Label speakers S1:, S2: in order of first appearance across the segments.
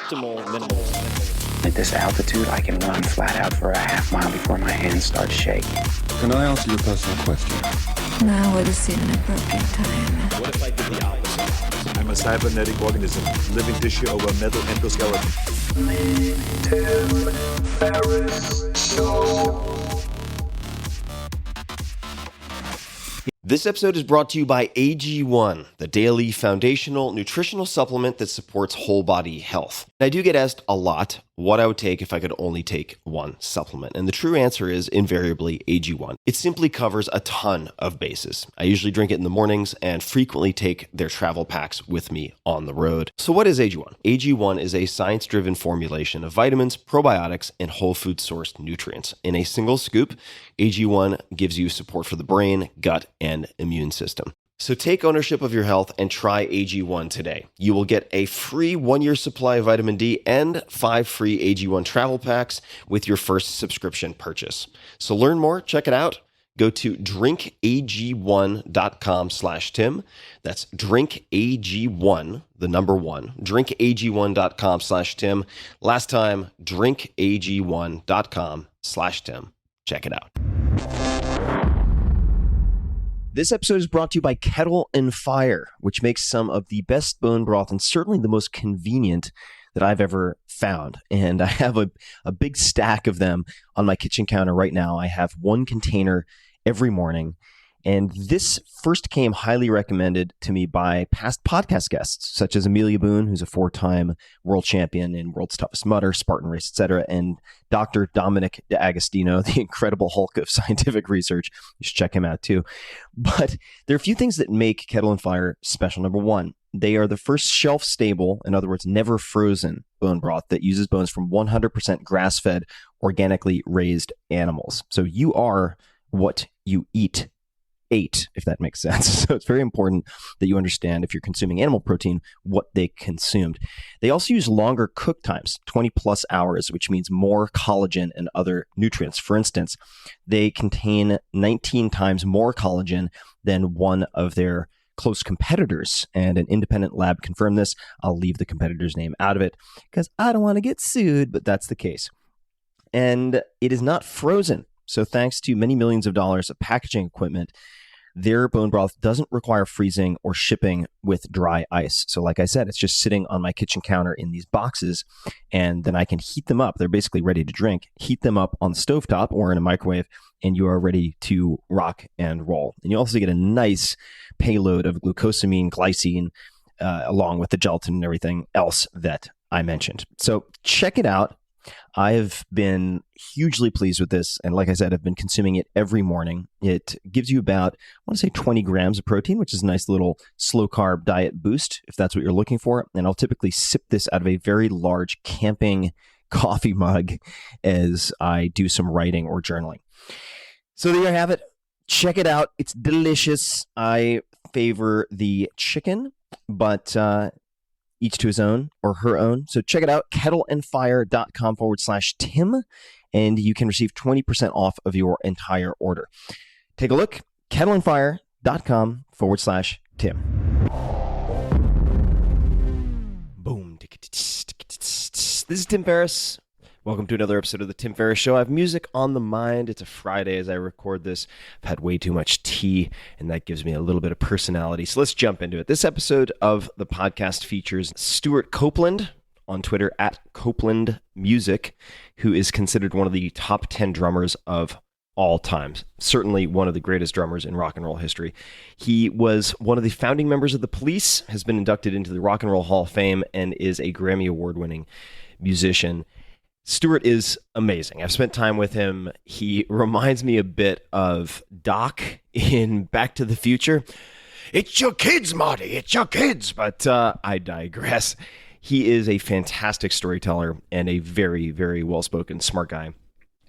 S1: optimal minimalism.
S2: At this altitude, I can run flat out for a half mile before my hands start shaking.
S3: Can I ask you a personal question?
S4: Now would seem an appropriate time.
S1: What if I did the opposite?
S5: I'm a cybernetic organism, living tissue over a metal endoskeleton.
S6: Tim Ferriss Show.
S7: This episode is brought to you by AG1, the daily foundational nutritional supplement that supports whole body health. I do get asked a lot what I would take if I could only take one supplement. And the true answer is invariably AG1. It simply covers a ton of bases. I usually drink it in the mornings and frequently take their travel packs with me on the road. So what is AG1? AG1 is a science-driven formulation of vitamins, probiotics, and whole food sourced nutrients. In a single scoop, AG1 gives you support for the brain, gut, and immune system. So take ownership of your health and try AG1 today. You will get a free 1-year supply of vitamin D and 5 free AG1 travel packs with your first subscription purchase. So learn more, check it out. Go to drinkag1.com/Tim. That's drinkag1, the number 1, drinkag1.com/Tim. Last time, drinkag1.com/Tim. Check it out. This episode is brought to you by Kettle and Fire, which makes some of the best bone broth and certainly the most convenient that I've ever found. And I have a big stack of them on my kitchen counter right now. I have one container every morning. And this first came highly recommended to me by past podcast guests, such as Amelia Boone, who's a 4-time world champion in World's Toughest Mudder, Spartan Race, etc., and Dr. Dominic D'Agostino, the incredible Hulk of scientific research. You should check him out too. But there are a few things that make Kettle and Fire special. Number one, they are the first shelf-stable, in other words, never frozen bone broth that uses bones from 100% grass-fed, organically raised animals. So you are what you eat. If that makes sense. So it's very important that you understand, if you're consuming animal protein, what they consumed. They also use longer cook times, 20 plus hours, which means more collagen and other nutrients. For instance, they contain 19 times more collagen than one of their close competitors, and an independent lab confirmed this. I'll leave the competitor's name out of it because I don't want to get sued, but that's the case. And it is not frozen. So thanks to many millions of dollars of packaging equipment, their bone broth doesn't require freezing or shipping with dry ice. So like I said, it's just sitting on my kitchen counter in these boxes, and then I can heat them up. They're basically ready to drink. Heat them up on the stovetop or in a microwave, and you are ready to rock and roll. And you also get a nice payload of glucosamine, glycine, along with the gelatin and everything else that I mentioned. So check it out. I have been hugely pleased with this. And like I said, I've been consuming it every morning. It gives you about, I want to say 20 grams of protein, which is a nice little slow carb diet boost, if that's what you're looking for. And I'll typically sip this out of a very large camping coffee mug as I do some writing or journaling. So there you have it. Check it out. It's delicious. I favor the chicken, but each to his own or her own. So check it out, kettleandfire.com/Tim, and you can receive 20% off of your entire order. Take a look, kettleandfire.com/Tim. Boom. This is Tim Ferriss. Welcome to another episode of the Tim Ferriss Show. I have music on the mind. It's a Friday as I record this. I've had way too much tea, and that gives me a little bit of personality. So let's jump into it. This episode of the podcast features Stewart Copeland, on Twitter at Copeland Music, who is considered one of the top 10 drummers of all times. Certainly one of the greatest drummers in rock and roll history. He was one of the founding members of the Police, has been inducted into the Rock and Roll Hall of Fame, and is a Grammy Award-winning musician. Stewart is amazing. I've spent time with him. He reminds me a bit of Doc in Back to the Future. It's your kids, Marty. It's your kids. But I digress. He is a fantastic storyteller and a very, very well-spoken, smart guy.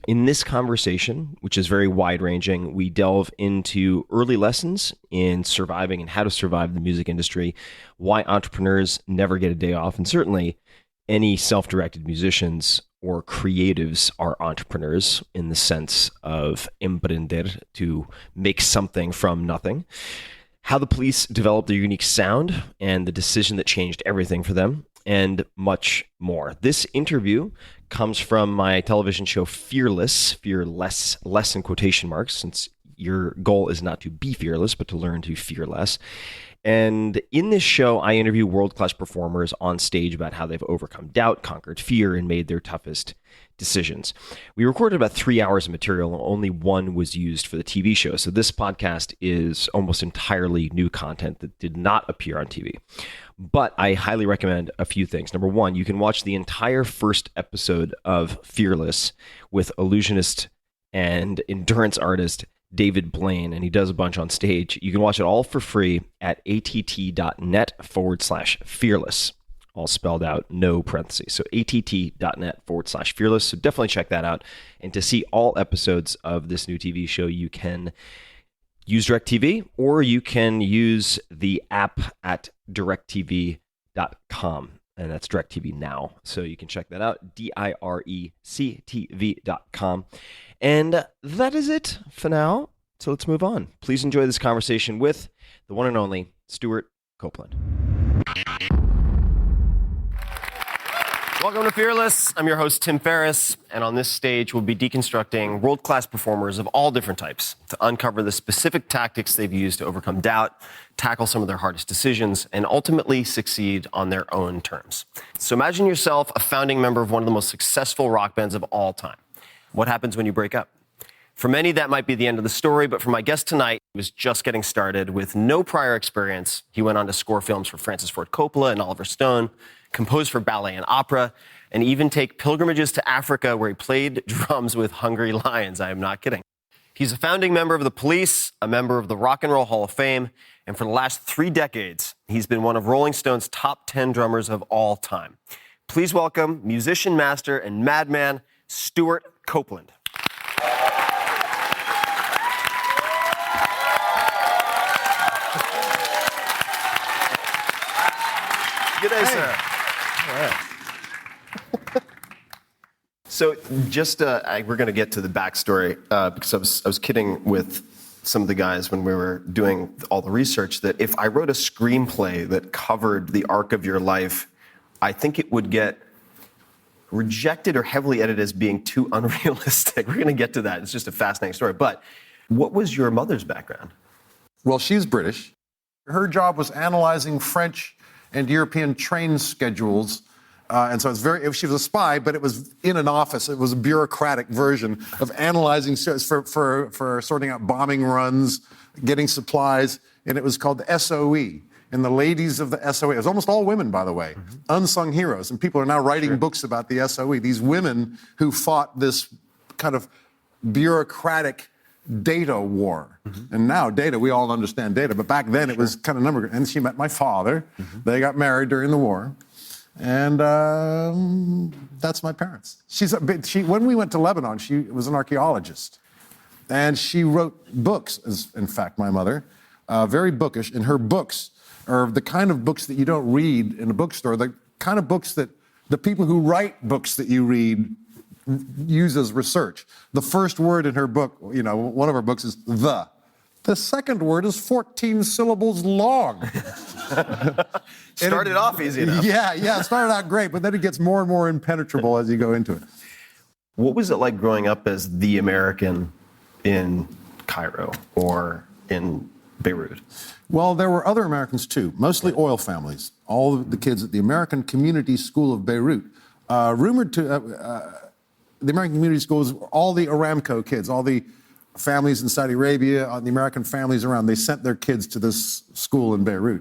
S7: In this conversation, which is very wide-ranging, we delve into early lessons in surviving and how to survive the music industry, why entrepreneurs never get a day off, and certainly any self-directed musicians or creatives are entrepreneurs in the sense of emprender, to make something from nothing. How the Police developed their unique sound and the decision that changed everything for them. and much more. This interview comes from my television show Fearless, less in quotation marks, since your goal is not to be fearless, but to learn to fear less. And in this show, I interview world-class performers on stage about how they've overcome doubt, conquered fear, and made their toughest decisions. We recorded about 3 hours of material, and only one was used for the TV show. So this podcast is almost entirely new content that did not appear on TV. But I highly recommend a few things. Number one, you can watch the entire first episode of Fearless with illusionist and endurance artist David Blaine, and he does a bunch on stage. You can watch it all for free at att.net/fearless, all spelled out, no parentheses. So att.net/fearless. So definitely check that out. And to see all episodes of this new TV show, you can use DirecTV, or you can use the app at directv.com. And that's DirecTV Now. So you can check that out, DIRECTV.com. And that is it for now. So let's move on. Please enjoy this conversation with the one and only Stewart Copeland. Welcome to Fearless. I'm your host, Tim Ferriss. And on this stage, we'll be deconstructing world-class performers of all different types to uncover the specific tactics they've used to overcome doubt, tackle some of their hardest decisions, and ultimately succeed on their own terms. So imagine yourself a founding member of one of the most successful rock bands of all time. What happens when you break up? For many, that might be the end of the story, but for my guest tonight, he was just getting started with no prior experience. He went on to score films for Francis Ford Coppola and Oliver Stone, compose for ballet and opera, and even take pilgrimages to Africa where he played drums with hungry lions. I am not kidding. He's a founding member of the Police, a member of the Rock and Roll Hall of Fame, and for the last 3 decades, he's been one of Rolling Stone's top 10 drummers of all time. Please welcome musician master and madman, Stewart Copeland. Good day, sir. All right. So just, we're going to get to the backstory because I was kidding with some of the guys when we were doing all the research that if I wrote a screenplay that covered the arc of your life, I think it would get rejected or heavily edited as being too unrealistic. We're going to get to that. It's just a fascinating story. But what was your mother's background?
S8: Well, she's British. Her job was analyzing French and European train schedules. And so it's she was a spy, but it was in an office. It was a bureaucratic version of analyzing for sorting out bombing runs, getting supplies. And it was called the SOE. And the ladies of the SOE, it was almost all women, by the way, unsung heroes. And people are now writing books about the SOE. These women who fought this kind of bureaucratic data war. And now data, we all understand data, but back then it was kind of number. And she met my father. They got married during the war. And that's my parents. When we went to Lebanon, she was an archaeologist. And she wrote books, in fact, my mother, very bookish. And her books are the kind of books that you don't read in a bookstore, the kind of books that the people who write books that you read use as research. The first word in her book, one of her books is the. The second word is 14 syllables long.
S7: Started off easy enough.
S8: Yeah, it started out great, but then it gets more and more impenetrable as you go into it.
S7: What was it like growing up as the American in Cairo or in Beirut?
S8: Well, there were other Americans too, mostly oil families. All of the kids at the American Community School of Beirut. Rumored to, the American Community School is all the Aramco kids, all the families in Saudi Arabia, the American families around, they sent their kids to this school in Beirut.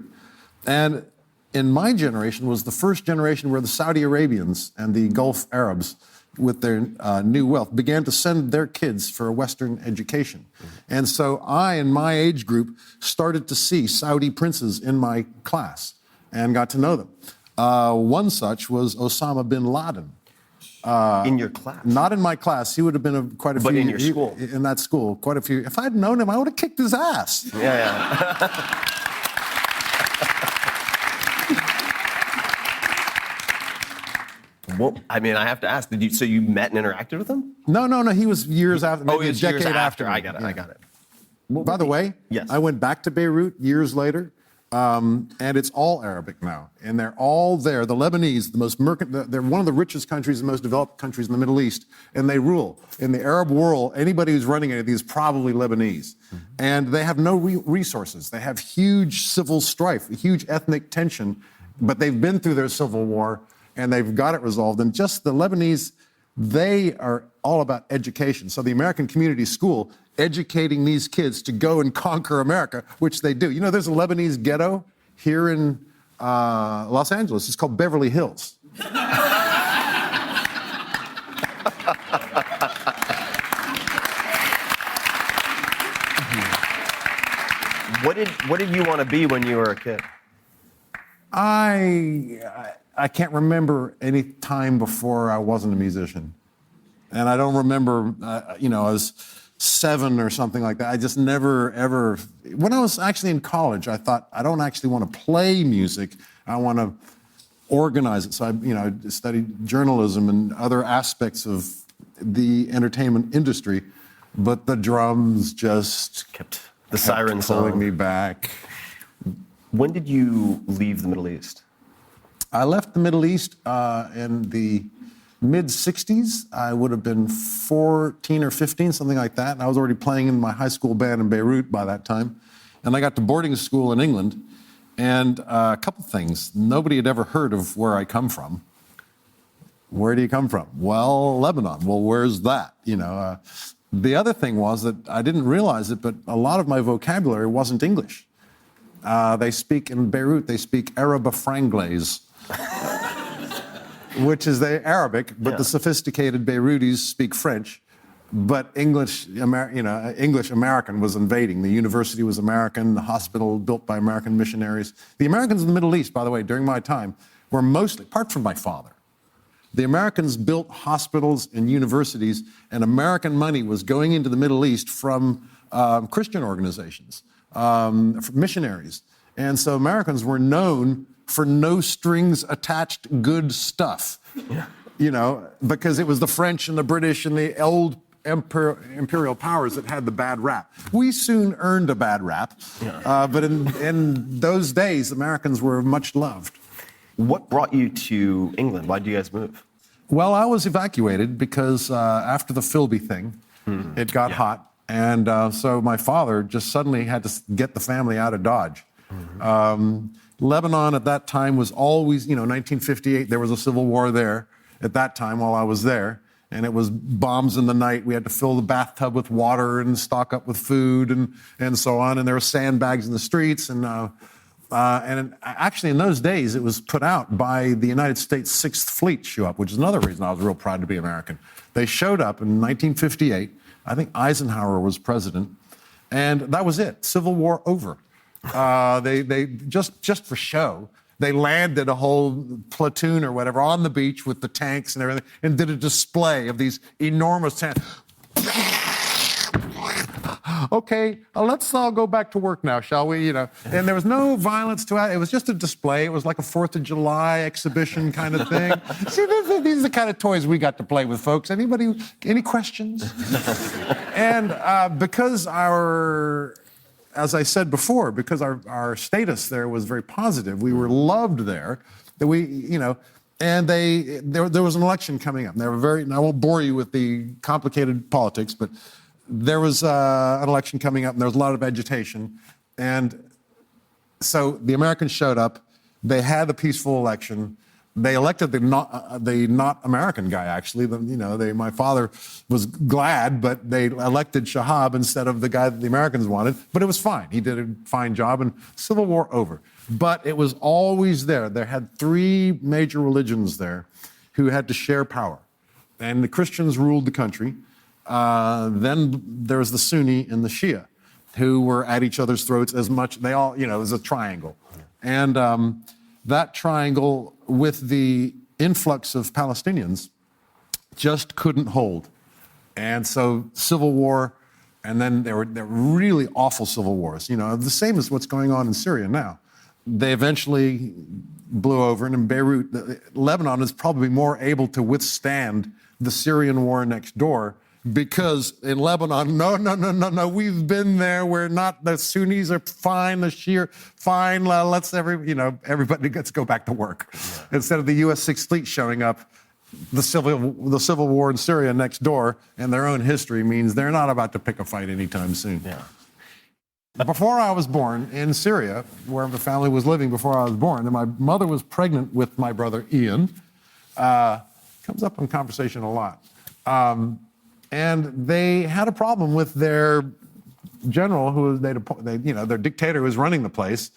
S8: And in my generation was the first generation where the Saudi Arabians and the Gulf Arabs, with their new wealth, began to send their kids for a Western education. And so I, in my age group, started to see Saudi princes in my class and got to know them. One such was Osama bin Laden.
S7: In your class?
S8: Not in my class. He would have been quite a few.
S7: But in your school?
S8: In that school, quite a few. If I'd known him, I would have kicked his ass.
S7: Yeah. Well, I mean, I have to ask, so you met and interacted with him?
S8: No. He was years after, maybe
S7: he was
S8: a decade
S7: years after.
S8: me.
S7: I got it.
S8: By the way,
S7: yes.
S8: I went back to Beirut years later, and it's all Arabic now, and they're all there. The Lebanese, they're one of the richest countries, the most developed countries in the Middle East, and they rule. In the Arab world, anybody who's running any of these is probably Lebanese, and they have no resources. They have huge civil strife, huge ethnic tension, but they've been through their civil war, and they've got it resolved. And just the Lebanese, they are all about education. So the American Community School, educating these kids to go and conquer America, which they do. You know, there's a Lebanese ghetto here in Los Angeles. It's called Beverly Hills.
S7: What did you want to be when you were a kid?
S8: I can't remember any time before I wasn't a musician. And I don't remember, I was 7 or something like that. I just never, ever... When I was actually in college, I thought, I don't actually want to play music. I want to organize it. So I studied journalism and other aspects of the entertainment industry. But the drums just
S7: kept the siren
S8: pulling
S7: song
S8: me back.
S7: When did you leave the Middle East?
S8: I left the Middle East in the mid-'60s. I would have been 14 or 15, something like that. And I was already playing in my high school band in Beirut by that time. And I got to boarding school in England. And a couple things. Nobody had ever heard of where I come from. Where do you come from? Well, Lebanon. Well, where's that? The other thing was that I didn't realize it, but a lot of my vocabulary wasn't English. They speak in Beirut, they speak Araba Franglais, which is the Arabic, but the sophisticated Beirutis speak French. But English American was invading. The university was American, the hospital built by American missionaries. The Americans in the Middle East, by the way, during my time, were mostly, apart from my father, the Americans built hospitals and universities, and American money was going into the Middle East from Christian organizations, from missionaries. And so Americans were known for no strings attached good stuff, because it was the French and the British and the old imperial powers that had the bad rap. We soon earned a bad rap, but in those days, Americans were much loved.
S7: What brought you to England? Why did you guys move?
S8: Well, I was evacuated because after the Philby thing, it got hot. And so my father just suddenly had to get the family out of Dodge. Lebanon at that time was always, 1958, there was a civil war there at that time while I was there. And it was bombs in the night. We had to fill the bathtub with water and stock up with food and so on. And there were sandbags in the streets. And actually, in those days, it was put out by the United States 6th Fleet show up, which is another reason I was real proud to be American. They showed up in 1958. I think Eisenhower was president. And that was it. Civil War over. They just for show, they landed a whole platoon or whatever on the beach with the tanks and everything and did a display of these enormous tanks. Okay, let's all go back to work now, shall we? And there was no violence to it. It was just a display. It was like a 4th of July exhibition kind of thing. See, these are the kind of toys we got to play with, folks. Any questions? And because as I said before, because our status there was very positive, we were loved there, that and there was an election coming up. And I won't bore you with the complicated politics, but there was an election coming up, and there was a lot of agitation. And so the Americans showed up. They had a peaceful election. They elected the not American guy, actually. My father was glad, but they elected Shahab instead of the guy that the Americans wanted. But it was fine. He did a fine job, and Civil War over. But it was always there. There had 3 major religions there who had to share power. And the Christians ruled the country. Then there was the Sunni and the Shia, who were at each other's throats as much. They all, it was a triangle. And that triangle, with the influx of Palestinians, just couldn't hold. And so Civil War, and then there were really awful civil wars, the same as what's going on in Syria now. They eventually blew over, and in Beirut, Lebanon is probably more able to withstand the Syrian war next door because in Lebanon, no, we've been there. We're not, the Sunnis are fine, the Shia fine. Everybody gets go back to work. Yeah. Instead of the U.S. Sixth Fleet showing up, the civil war in Syria next door, and their own history means they're not about to pick a fight anytime soon.
S7: Yeah.
S8: Before I was born in Syria, where the family was living before I was born, and my mother was pregnant with my brother Ian, comes up in conversation a lot. And they had a problem with their general, who was their dictator who was running the place,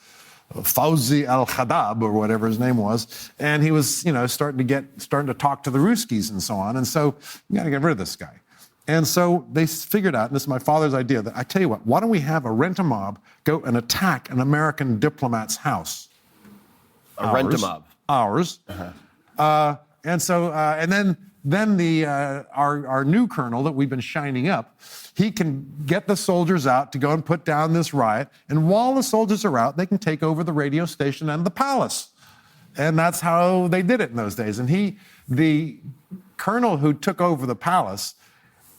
S8: Fawzi al-Khadab or whatever his name was, and he was starting to talk to the Ruskies and so on. And so you got to get rid of this guy. And so they figured out, and this is my father's idea, that I tell you what, why don't we have a rent-a-mob go and attack an American diplomat's house?
S7: Rent-a-mob.
S8: Ours. Uh-huh. And then our new colonel that we've been shining up, he can get the soldiers out to go and put down this riot. And while the soldiers are out, they can take over the radio station and the palace. And that's how they did it in those days. And the colonel who took over the palace,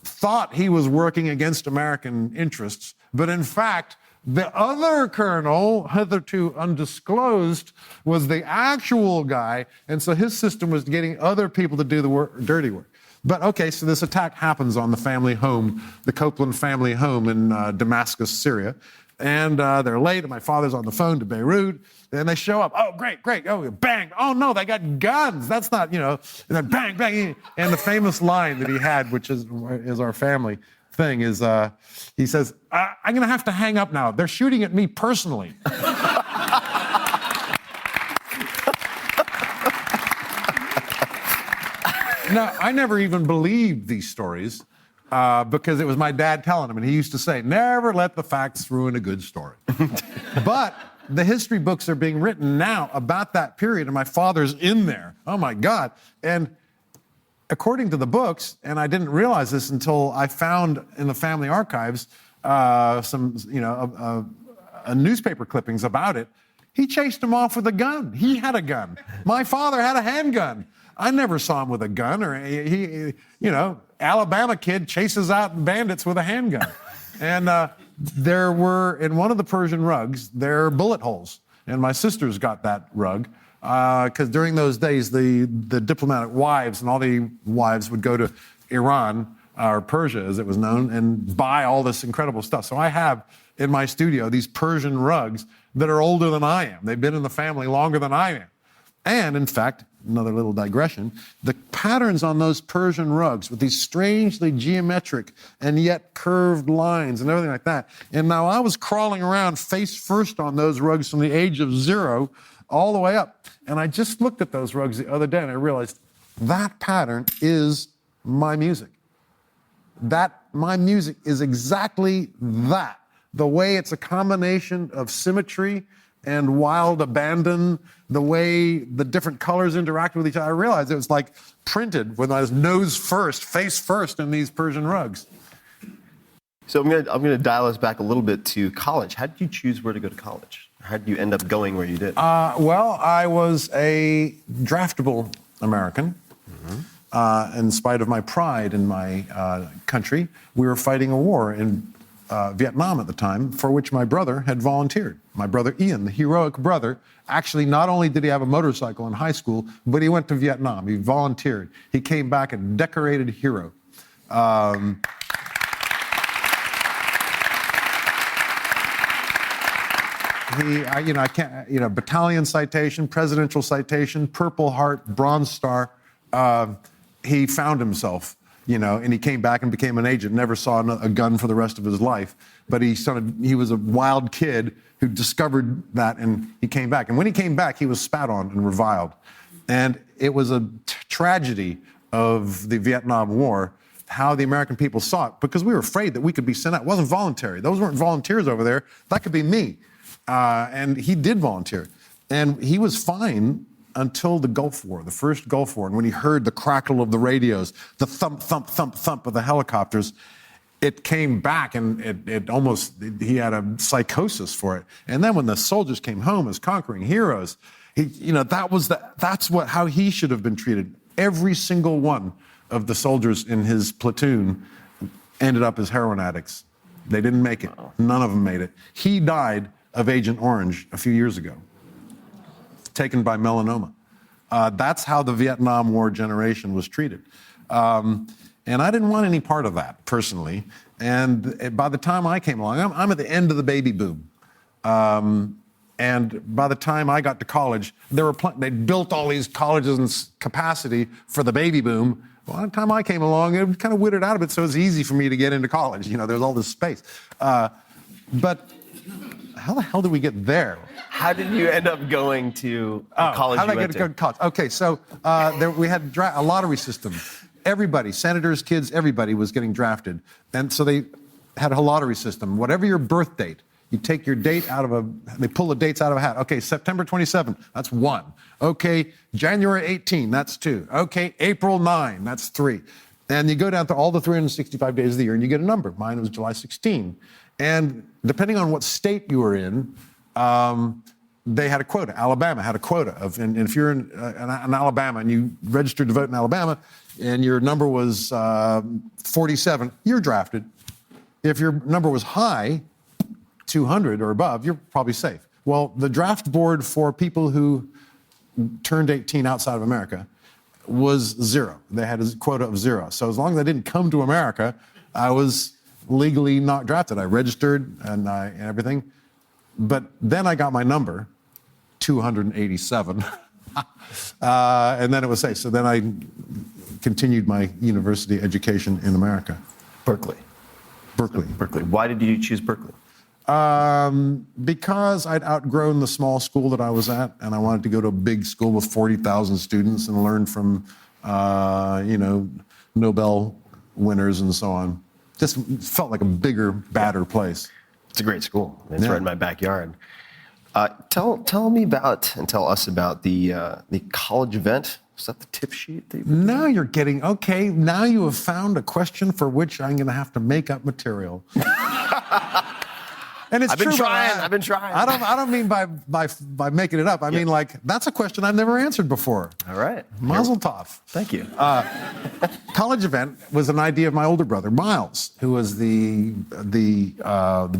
S8: thought he was working against American interests, but in fact, the other colonel, hitherto undisclosed, was the actual guy, and so his system was getting other people to do the dirty work. But okay, so this attack happens on the family home, the Copeland family home in Damascus, Syria, and they're late, and my father's on the phone to Beirut, and they show up. Oh, great. Oh, bang. Oh, no, they got guns. That's not, and then bang, bang. And the famous line that he had, which is our family thing, is he says, I'm going to have to hang up now. They're shooting at me personally. Now, I never even believed these stories because it was my dad telling them, and he used to say, never let the facts ruin a good story. But the history books are being written now about that period, and my father's in there. Oh, my God. And according to the books, and I didn't realize this until I found in the family archives some newspaper clippings about it, he chased him off with a gun. He had a gun. My father had a handgun. I never saw him with a gun, or Alabama kid chases out bandits with a handgun. And there were, in one of the Persian rugs, there are bullet holes. And my sisters got that rug, because during those days, the diplomatic wives and all the wives would go to Iran, or Persia as it was known, and buy all this incredible stuff. So I have in my studio these Persian rugs that are older than I am. They've been in the family longer than I am. And in fact, another little digression, the patterns on those Persian rugs with these strangely geometric and yet curved lines and everything like that. And now I was crawling around face first on those rugs from the age of 0 all the way up. And I just looked at those rugs the other day and I realized that pattern is my music. My music is exactly that. The way it's a combination of symmetry and wild abandon, the way the different colors interact with each other. I realized it was like printed when I was nose first, face first in these Persian rugs.
S7: So I'm gonna dial us back a little bit to college. How did you choose where to go to college? How did you end up going where you did?
S8: Well, I was a draftable American. Mm-hmm. In spite of my pride in my country, we were fighting a war in Vietnam at the time, for which my brother had volunteered. My brother Ian, the heroic brother, actually not only did he have a motorcycle in high school, but he went to Vietnam. He volunteered. He came back a decorated hero. Battalion citation, presidential citation, Purple Heart, Bronze Star. He found himself. And he came back and became an agent, never saw a gun for the rest of his life. But he was a wild kid who discovered that, and he came back. And when he came back, he was spat on and reviled. And it was a tragedy of the Vietnam War, how the American people saw it, because we were afraid that we could be sent out. It wasn't voluntary. Those weren't volunteers over there. That could be me. And he did volunteer. And he was fine until the Gulf War, the first Gulf War. And when he heard the crackle of the radios, the thump, thump, thump, thump of the helicopters, it came back, and he had a psychosis for it. And then when the soldiers came home as conquering heroes, that's how he should have been treated. Every single one of the soldiers in his platoon ended up as heroin addicts. They didn't make it. None of them made it. He died of Agent Orange a few years ago, taken by melanoma. That's how the Vietnam War generation was treated. And I didn't want any part of that, personally. And by the time I came along, I'm at the end of the baby boom. And by the time I got to college, they'd built all these colleges and capacity for the baby boom. Well, by the time I came along, it kind of withered out a bit, so it was easy for me to get into college. You know, there was all this space. But how the hell did we get there?
S7: How did you end up going to college?
S8: How did I get to go to college? Okay, so we had a lottery system. Everybody, senators, kids, everybody was getting drafted. And so they had a lottery system. Whatever your birth date, you take your date they pull the dates out of a hat. Okay, September 27, that's 1. Okay, January 18, that's 2. Okay, April 9, that's 3. And you go down to all the 365 days of the year and you get a number. Mine was July 16. And depending on what state you were in, they had a quota. Alabama had a quota and if you're in Alabama and you registered to vote in Alabama and your number was 47, you're drafted. If your number was high, 200 or above, you're probably safe. Well, the draft board for people who turned 18 outside of America was 0. They had a quota of 0. So as long as I didn't come to America, I was legally not drafted. I registered and everything. But then I got my number, 287. And then it was safe. So then I continued my university education in America.
S7: Berkeley. Why did you choose Berkeley?
S8: Because I'd outgrown the small school that I was at, and I wanted to go to a big school with 40,000 students and learn from, Nobel winners and so on. Just felt like a bigger, badder place.
S7: It's a great school. It's right in my backyard. Tell me about and tell us about the college event. Was that the tip sheet?
S8: Now you're getting, okay, now you have found a question for which I'm going to have to make up material. And it's
S7: I've been
S8: true.
S7: trying. I've been trying.
S8: I don't mean by making it up. I mean, like, that's a question I've never answered before.
S7: All right.
S8: Mazel tov.
S7: Thank you.
S8: College event was an idea of my older brother, Miles, who was the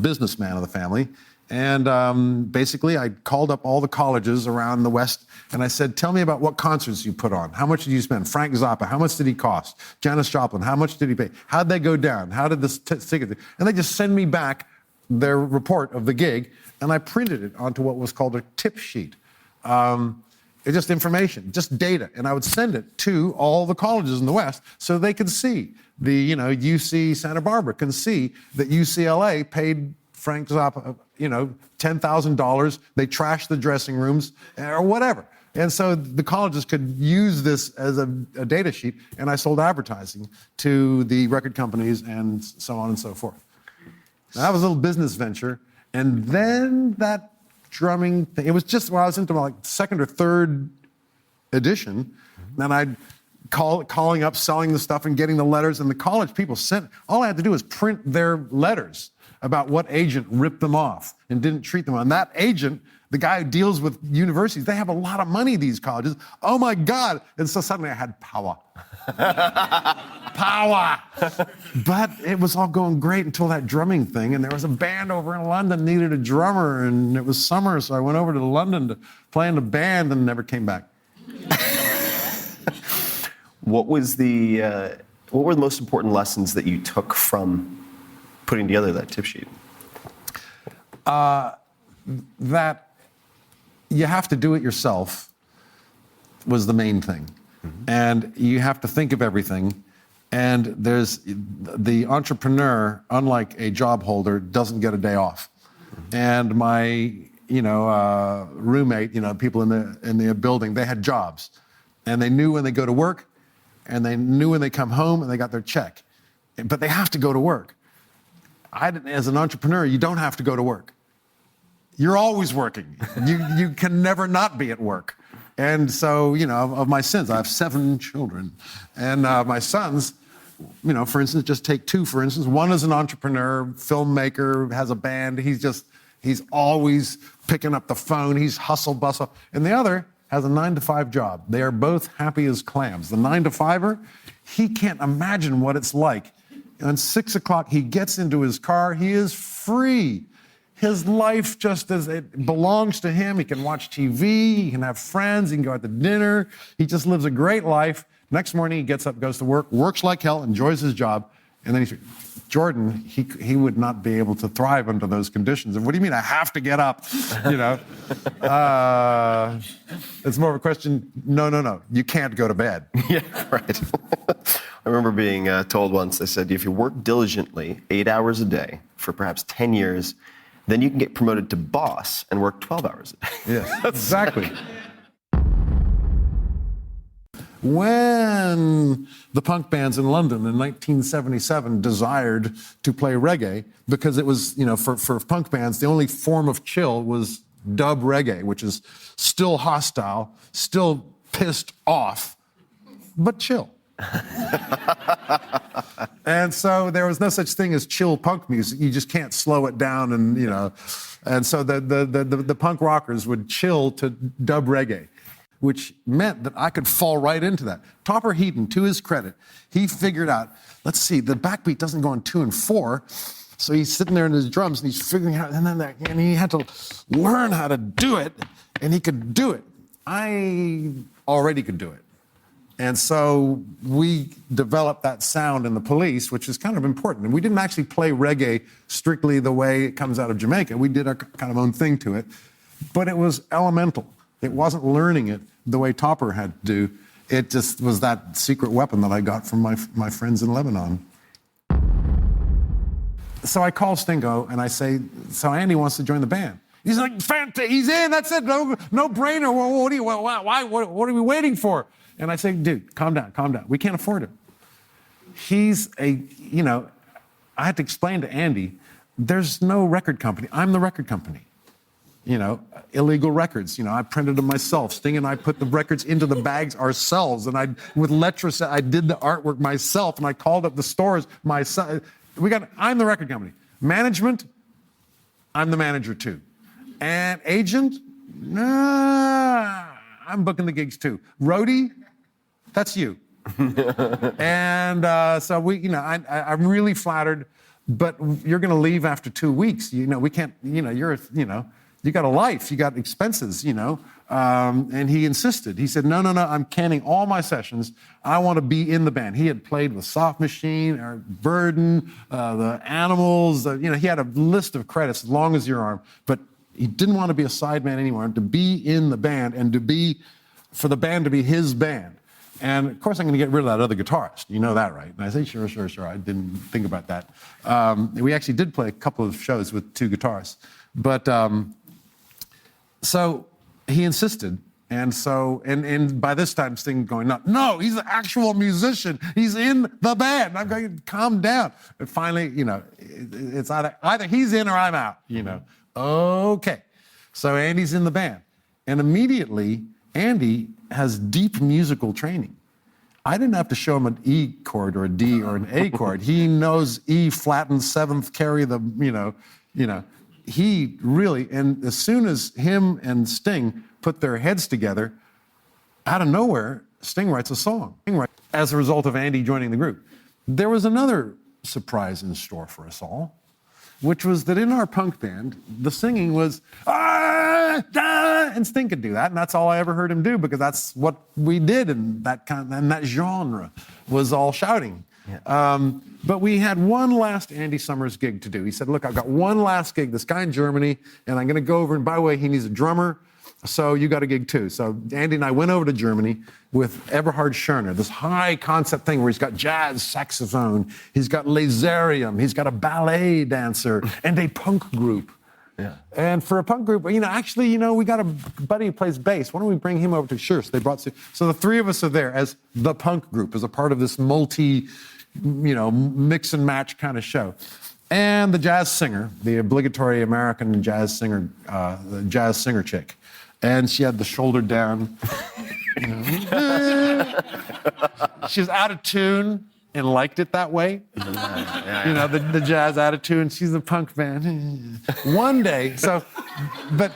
S8: businessman of the family. And basically, I called up all the colleges around the West, and I said, tell me about what concerts you put on. How much did you spend? Frank Zappa, how much did he cost? Janis Joplin, how much did he pay? How'd they go down? How did this ticket? And they just send me back their report of the gig, and I printed it onto what was called a tip sheet. It's just information, just data, and I would send it to all the colleges in the West so they could see. UC Santa Barbara can see that UCLA paid Frank Zappa, $10,000. They trashed the dressing rooms or whatever. And so the colleges could use this as a data sheet, and I sold advertising to the record companies and so on and so forth. That was a little business venture. And then that drumming thing, it was just when I was into my second or third edition, then I'd calling up, selling the stuff and getting the letters, and the college people sent, all I had to do was print their letters about what agent ripped them off and didn't treat them. And that agent, the guy who deals with universities, they have a lot of money, these colleges. Oh my God. And so suddenly I had power. Power. But it was all going great until that drumming thing. And there was a band over in London needed a drummer, and it was summer, so I went over to London to play in a band and never came back.
S7: What were the most important lessons that you took from putting together that tip sheet?
S8: That you have to do it yourself was the main thing. Mm-hmm. And you have to think of everything. And there's the entrepreneur, unlike a job holder, doesn't get a day off. Mm-hmm. And my, roommate, people in the building, they had jobs, and they knew when they go to work, and they knew when they come home, and they got their check. But they have to go to work. As an entrepreneur, you don't have to go to work. You're always working. You can never not be at work. And so, of my sins, I have 7 children. And my sons, for instance, just take 2, for instance. One is an entrepreneur, filmmaker, has a band. He's always picking up the phone. He's hustle bustle. And the other has a 9-to-5 job. They are both happy as clams. The 9-to-5er, he can't imagine what it's like on 6 o'clock, he gets into his car. He is free. His life just as it belongs to him. He can watch TV, he can have friends, he can go out to dinner. He just lives a great life. Next morning, he gets up, goes to work, works like hell, enjoys his job. And then Jordan, he would not be able to thrive under those conditions. And what do you mean I have to get up? You know, it's more of a question, no, you can't go to bed.
S9: Yeah, right. I remember being told once, they said, if you work diligently 8 hours a day for perhaps 10 years, then you can get promoted to boss and work 12 hours a day.
S8: Yes, exactly. When the punk bands in London in 1977 desired to play reggae, because it was, for punk bands, the only form of chill was dub reggae, which is still hostile, still pissed off, but chill. And so there was no such thing as chill punk music. You just can't slow it down, and so the punk rockers would chill to dub reggae, which meant that I could fall right into that. Topper Heaton, to his credit, he figured out, let's see, the backbeat doesn't go on 2 and 4, so he's sitting there in his drums and he's figuring out, and he had to learn how to do it, and he could do it. I already could do it. And so we developed that sound in the Police, which is kind of important. And we didn't actually play reggae strictly the way it comes out of Jamaica. We did our kind of own thing to it, but it was elemental. It wasn't learning it the way Topper had to do. It just was that secret weapon that I got from my friends in Lebanon. So I call Stingo and I say, so Andy wants to join the band. He's like, fantastic, he's in, that's it, no brainer. What are we waiting for? And I say, dude, calm down. We can't afford him. He's I had to explain to Andy, there's no record company. I'm the record company. Illegal records. I printed them myself. Sting and I put the records into the bags ourselves. And with Letra, I did the artwork myself. And I called up the stores myself. I'm the record company. Management, I'm the manager too. And agent, nah, I'm booking the gigs too. Roadie, that's you. And so I'm really flattered, but you're going to leave after 2 weeks. We can't, you got a life, you got expenses, and he insisted. He said, no, I'm canning all my sessions. I want to be in the band. He had played with Soft Machine, Eric Burden, the Animals. He had a list of credits as long as your arm, but he didn't want to be a sideman anymore, to be in the band and for the band to be his band. And of course, I'm going to get rid of that other guitarist. You know that, right? And I say, sure. I didn't think about that. We actually did play a couple of shows with 2 guitarists. But so he insisted. And so, and by this time, Sting going, no, he's an actual musician. He's in the band. And I'm going, calm down. And finally, it's either he's in or I'm out, Okay. So Andy's in the band. And immediately, Andy has deep musical training. I didn't have to show him an E chord or a D or an A chord. He knows E flattened 7th, carry the, he really, and as soon as him and Sting put their heads together, out of nowhere, Sting writes a song as a result of Andy joining the group. There was another surprise in store for us all, which was that in our punk band, the singing was, and Sting could do that, and that's all I ever heard him do, because that's what we did in that genre, was all shouting. Yeah. But we had one last Andy Summers gig to do. He said, look, I've got one last gig, this guy in Germany, and I'm going to go over, and by the way, he needs a drummer, so you got a gig too. So Andy and I went over to Germany with Eberhard Schörner, this high concept thing where he's got jazz saxophone, he's got laserium, he's got a ballet dancer, and a punk group. Yeah. And for a punk group, we got a buddy who plays bass. Why don't we bring him over to Sure. So they brought, so the 3 of us are there as the punk group, as a part of this mix and match kind of show. And the jazz singer, the obligatory American jazz singer, the jazz singer chick. And she had the shoulder down. She was out of tune and liked it that way. The jazz attitude. She's a punk band. One day, but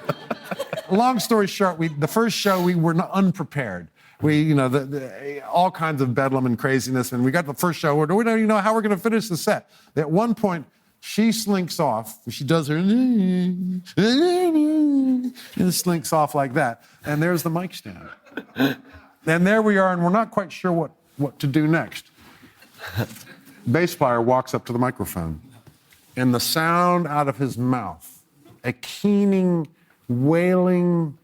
S8: long story short, the first show we were unprepared. All kinds of bedlam and craziness. And we got the first show. We don't even know how we're going to finish the set. At one point, she slinks off. She does her and slinks off like that. And there's the mic stand. And there we are, and we're not quite sure what to do next. Bass player walks up to the microphone, and the sound out of his mouth, a keening, wailing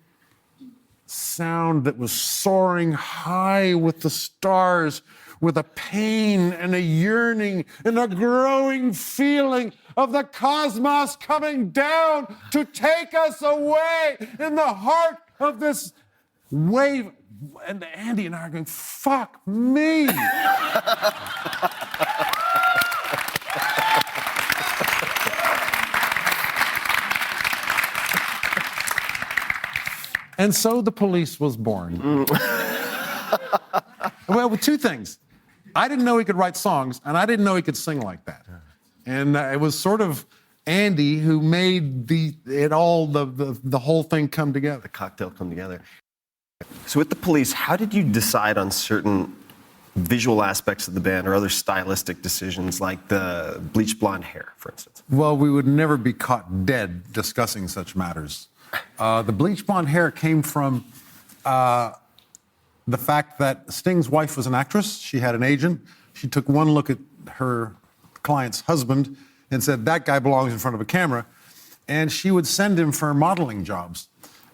S8: sound that was soaring high with the stars, with a pain and a yearning and a growing feeling of the cosmos coming down to take us away in the heart of this wave. And Andy and I are going, fuck me. And so the Police was born. Well, with two things. I didn't know he could write songs, and I didn't know he could sing like that. And it was sort of Andy who made the whole thing come together.
S9: The cocktail come together. So with the Police, how did you decide on certain visual aspects of the band or other stylistic decisions like the bleach blonde hair, for instance?
S8: Well, we would never be caught dead discussing such matters. The bleach blonde hair came from the fact that Sting's wife was an actress. She had an agent. She took one look at her client's husband and said, that guy belongs in front of a camera. And she would send him for modeling jobs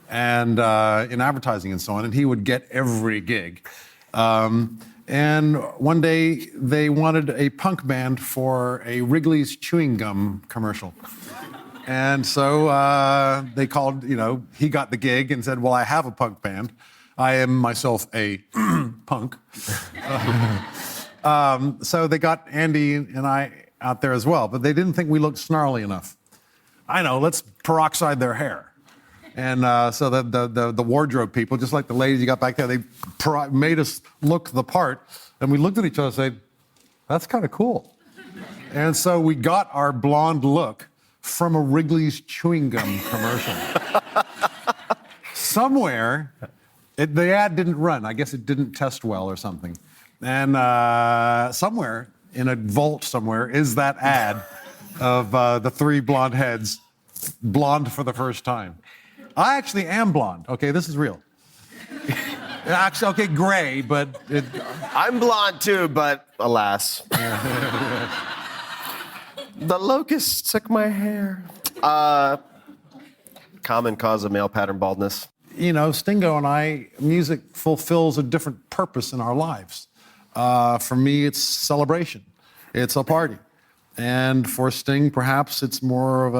S8: and in advertising and so on, and he would get every gig. And one day they wanted a punk band for a Wrigley's chewing gum commercial. And so they called, he got the gig and said, well, I have a punk band. I am myself a punk. So they got Andy and I out there as well, but they didn't think we looked snarly enough. I know, let's peroxide their hair. And so the wardrobe people, just like the ladies you got back there, they made us look the part. And we looked at each other and said, that's kind of cool. And so we got our blonde look from a Wrigley's chewing gum commercial. Somewhere, the ad didn't run. I guess it didn't test well or something. And somewhere, in a vault somewhere, is that ad of the three blonde heads, blonde for the first time. I actually am blonde. Okay, this is real. Actually, okay, gray, but...
S9: I'm blonde too, but alas. The locusts took my hair. Common cause of male pattern baldness.
S8: Stingo and I, music fulfills a different purpose in our lives. For me, it's celebration. It's a party. And for Sting, perhaps it's more of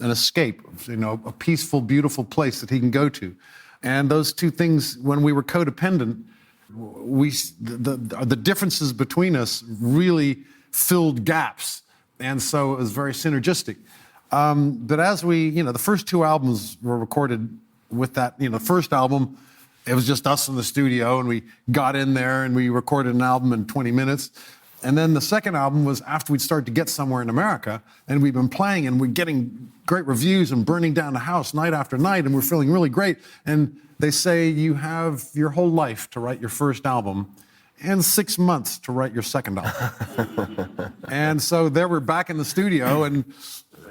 S8: an escape, a peaceful, beautiful place that he can go to. And those two things, when we were codependent, the differences between us really filled gaps. And so it was very synergistic. But as the first two albums were recorded with that, the first album, it was just us in the studio, and we got in there and we recorded an album in 20 minutes. And then the second album was after we'd started to get somewhere in America, and we'd been playing and we're getting great reviews and burning down the house night after night, and we're feeling really great. And they say you have your whole life to write your first album and 6 months to write your second album. And so there we're back in the studio, and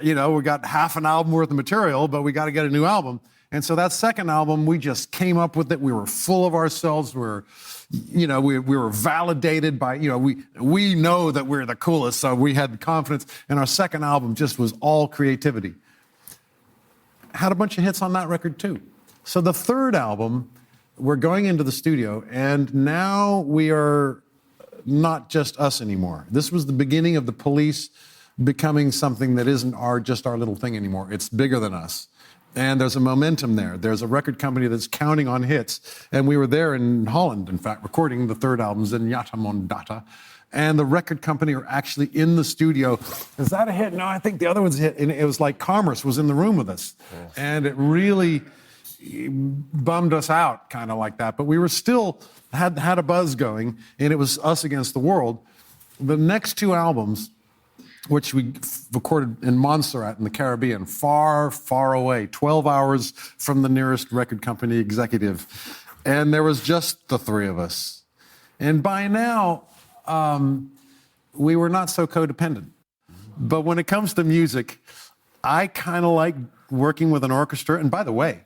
S8: we got half an album worth of material, but we got to get a new album. And so that second album, we just came up with it. We were full of ourselves. We were validated by, we know that we're the coolest, so we had confidence. And our second album just was all creativity. Had a bunch of hits on that record too. So the third album, we're going into the studio, and now we are not just us anymore. This was the beginning of the Police becoming something that isn't just our little thing anymore. It's bigger than us. And there's a momentum there. There's a record company that's counting on hits. And we were there in Holland, in fact, recording the third album, Zenyatta Mondata. And the record company are actually in the studio. Is that a hit? No, I think the other one's a hit. And it was like Commerce was in the room with us. Yes. And it really bummed us out, kind of like that. But we were still, had a buzz going, and it was us against the world. The next two albums, which we recorded in Montserrat in the Caribbean, far, far away, 12 hours from the nearest record company executive. And there was just the three of us. And by now, we were not so codependent. But when it comes to music, I kind of like working with an orchestra. And by the way,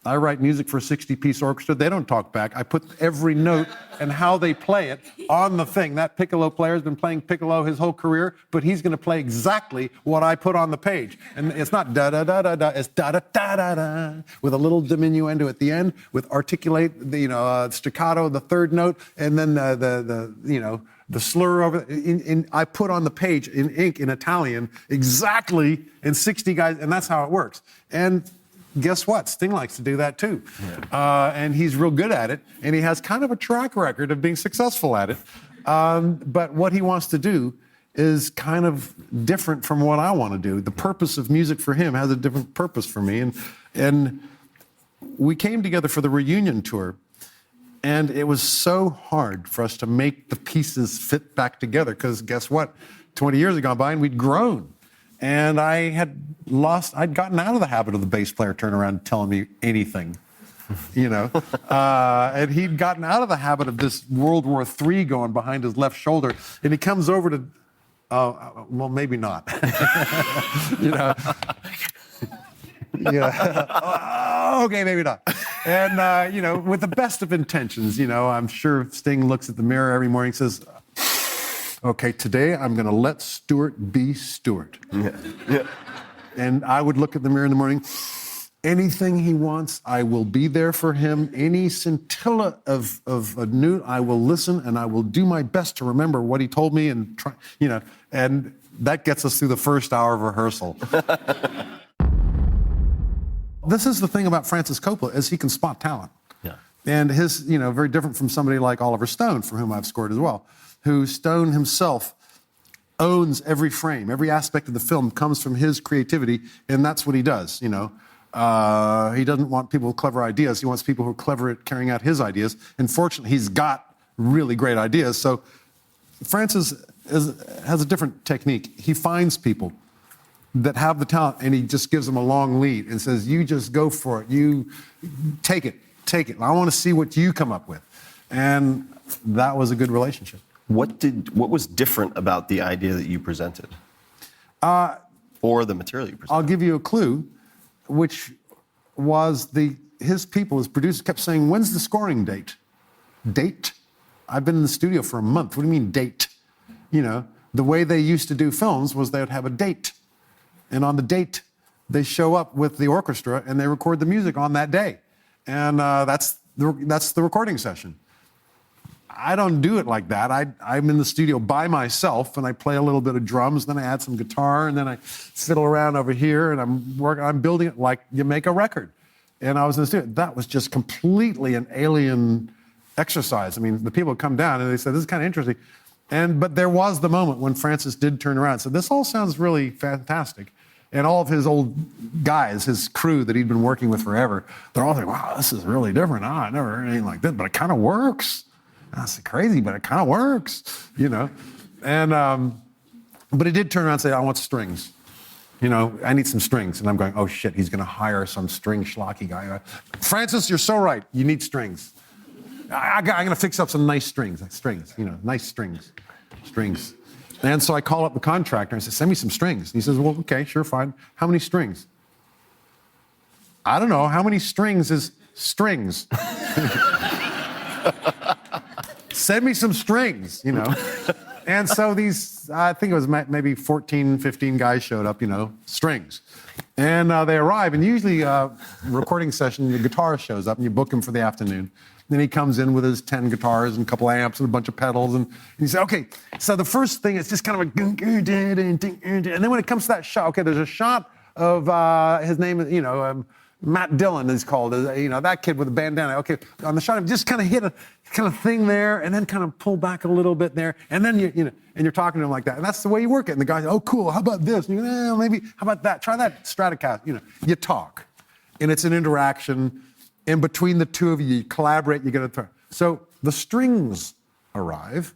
S8: I write music for a 60-piece orchestra. They don't talk back. I put every note and how they play it on the thing. That piccolo player's been playing piccolo his whole career, but he's going to play exactly what I put on the page. And it's not da-da-da-da-da, it's da-da-da-da-da, with a little diminuendo at the end, with articulate, staccato, the third note, and then the slur over. I put on the page in ink in Italian exactly in 60 guys, and that's how it works. And guess what? Sting likes to do that too. Yeah. And he's real good at it, and he has kind of a track record of being successful at it. But what he wants to do is kind of different from what I want to do. The purpose of music for him has a different purpose for me. And we came together for the reunion tour, and it was so hard for us to make the pieces fit back together, because guess what? 20 years had gone by and we'd grown. And I'd gotten out of the habit of the bass player turning around and telling me anything, and he'd gotten out of the habit of this World War III going behind his left shoulder. And he comes over to, well, maybe not. Okay, maybe not. And, with the best of intentions, I'm sure Sting looks at the mirror every morning and says, okay, today I'm going to let Stewart be Stewart. Yeah. And I would look at the mirror in the morning. Anything he wants, I will be there for him. Any scintilla of a new, I will listen, and I will do my best to remember what he told me and try, and that gets us through the first hour of rehearsal. This is the thing about Francis Copeland, is he can spot talent. Yeah. And his, very different from somebody like Oliver Stone, for whom I've scored as well, who Stone himself owns every frame. Every aspect of the film comes from his creativity, and that's what he does, He doesn't want people with clever ideas. He wants people who are clever at carrying out his ideas. And fortunately, he's got really great ideas. So Francis has a different technique. He finds people that have the talent, and he just gives them a long lead and says, you just go for it. You take it. I want to see what you come up with. And that was a good relationship.
S9: What was different about the idea that you presented? Or the material you presented?
S8: I'll give you a clue, which was his people, his producers, kept saying, when's the scoring date? Date? I've been in the studio for a month. What do you mean date? The way they used to do films was they would have a date. And on the date, they show up with the orchestra and they record the music on that day. And that's the recording session. I don't do it like that. I'm in the studio by myself, and I play a little bit of drums, then I add some guitar, and then I fiddle around over here, and I'm building it like you make a record. And I was in the studio. That was just completely an alien exercise. I mean, the people would come down, and they said, this is kind of interesting. But there was the moment when Francis did turn around and said, this all sounds really fantastic. And all of his old guys, his crew that he'd been working with forever, they're all like, wow, this is really different. I never heard anything like this, but it kind of works. That's crazy, but it kind of works, And, but he did turn around and say, I want strings. I need some strings. And I'm going, oh shit, he's going to hire some string schlocky guy. Francis, you're so right. You need strings. I'm going to fix up some nice strings, nice strings. And so I call up the contractor and I say, send me some strings. And he says, well, okay, sure, fine. How many strings? I don't know. How many strings is strings? Send me some strings, And so I think it was maybe 14, 15 guys showed up, strings. And they arrive, and usually recording session, the guitarist shows up, and you book him for the afternoon. Then he comes in with his 10 guitars and a couple amps and a bunch of pedals, and you say, okay, so the first thing is just kind of a, and then when it comes to that shot, okay, there's a shot of his name, Matt Dillon is called, that kid with a bandana. Okay, on the shot, just kind of hit a kind of thing there, and then kind of pull back a little bit there, and then and you're talking to him like that, and that's the way you work it. And the guy's, oh, cool. How about this? And you go, maybe. How about that? Try that Stratocaster. You talk, and it's an interaction. In between the two of you, you collaborate. You get a turn. So the strings arrive,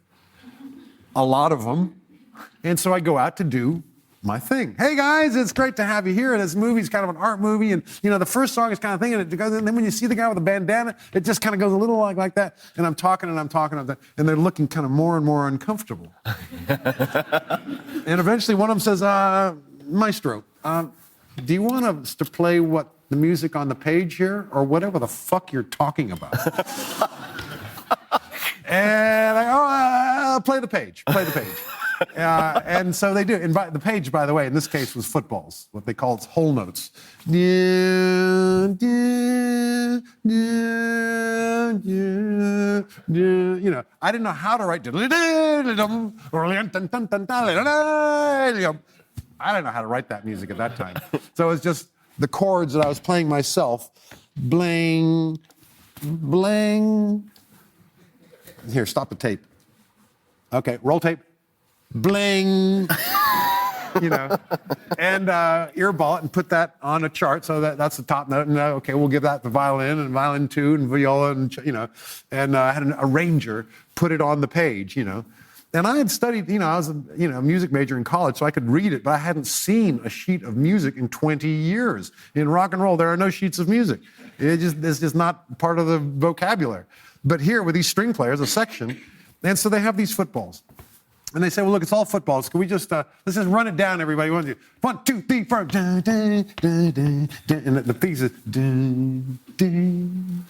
S8: a lot of them, and so I go out to do my thing. Hey guys, it's great to have you here. And this movie's kind of an art movie, and the first song is kind of thing, and it goes, and then when you see the guy with the bandana, it just kind of goes a little like that. And I'm talking, and they're looking kind of more and more uncomfortable. And eventually, one of them says, "Maestro, do you want us to play the music on the page here, or whatever the fuck you're talking about?" And I go, play the page. And so they do. And the page, by the way, in this case was footballs, what they call whole notes. I didn't know how to write. I didn't know how to write that music at that time. So it was just the chords that I was playing myself. Bling, bling. Here, stop the tape. Okay, roll tape. Bling. And earball it and put that on a chart. So that's the top note. And okay, we'll give that to violin and violin two and viola and and I had an arranger put it on the page. And I had studied. I was a music major in college, so I could read it, but I hadn't seen a sheet of music in 20 years. In rock and roll, there are no sheets of music. It's just not part of the vocabulary. But here with these string players, a section, and so they have these footballs. And they say, well, look, it's all footballs. Can we just, let's just run it down, everybody. 1, 2, 3, 4. Dun, dun, dun, dun, dun. And the piece is, dun, dun,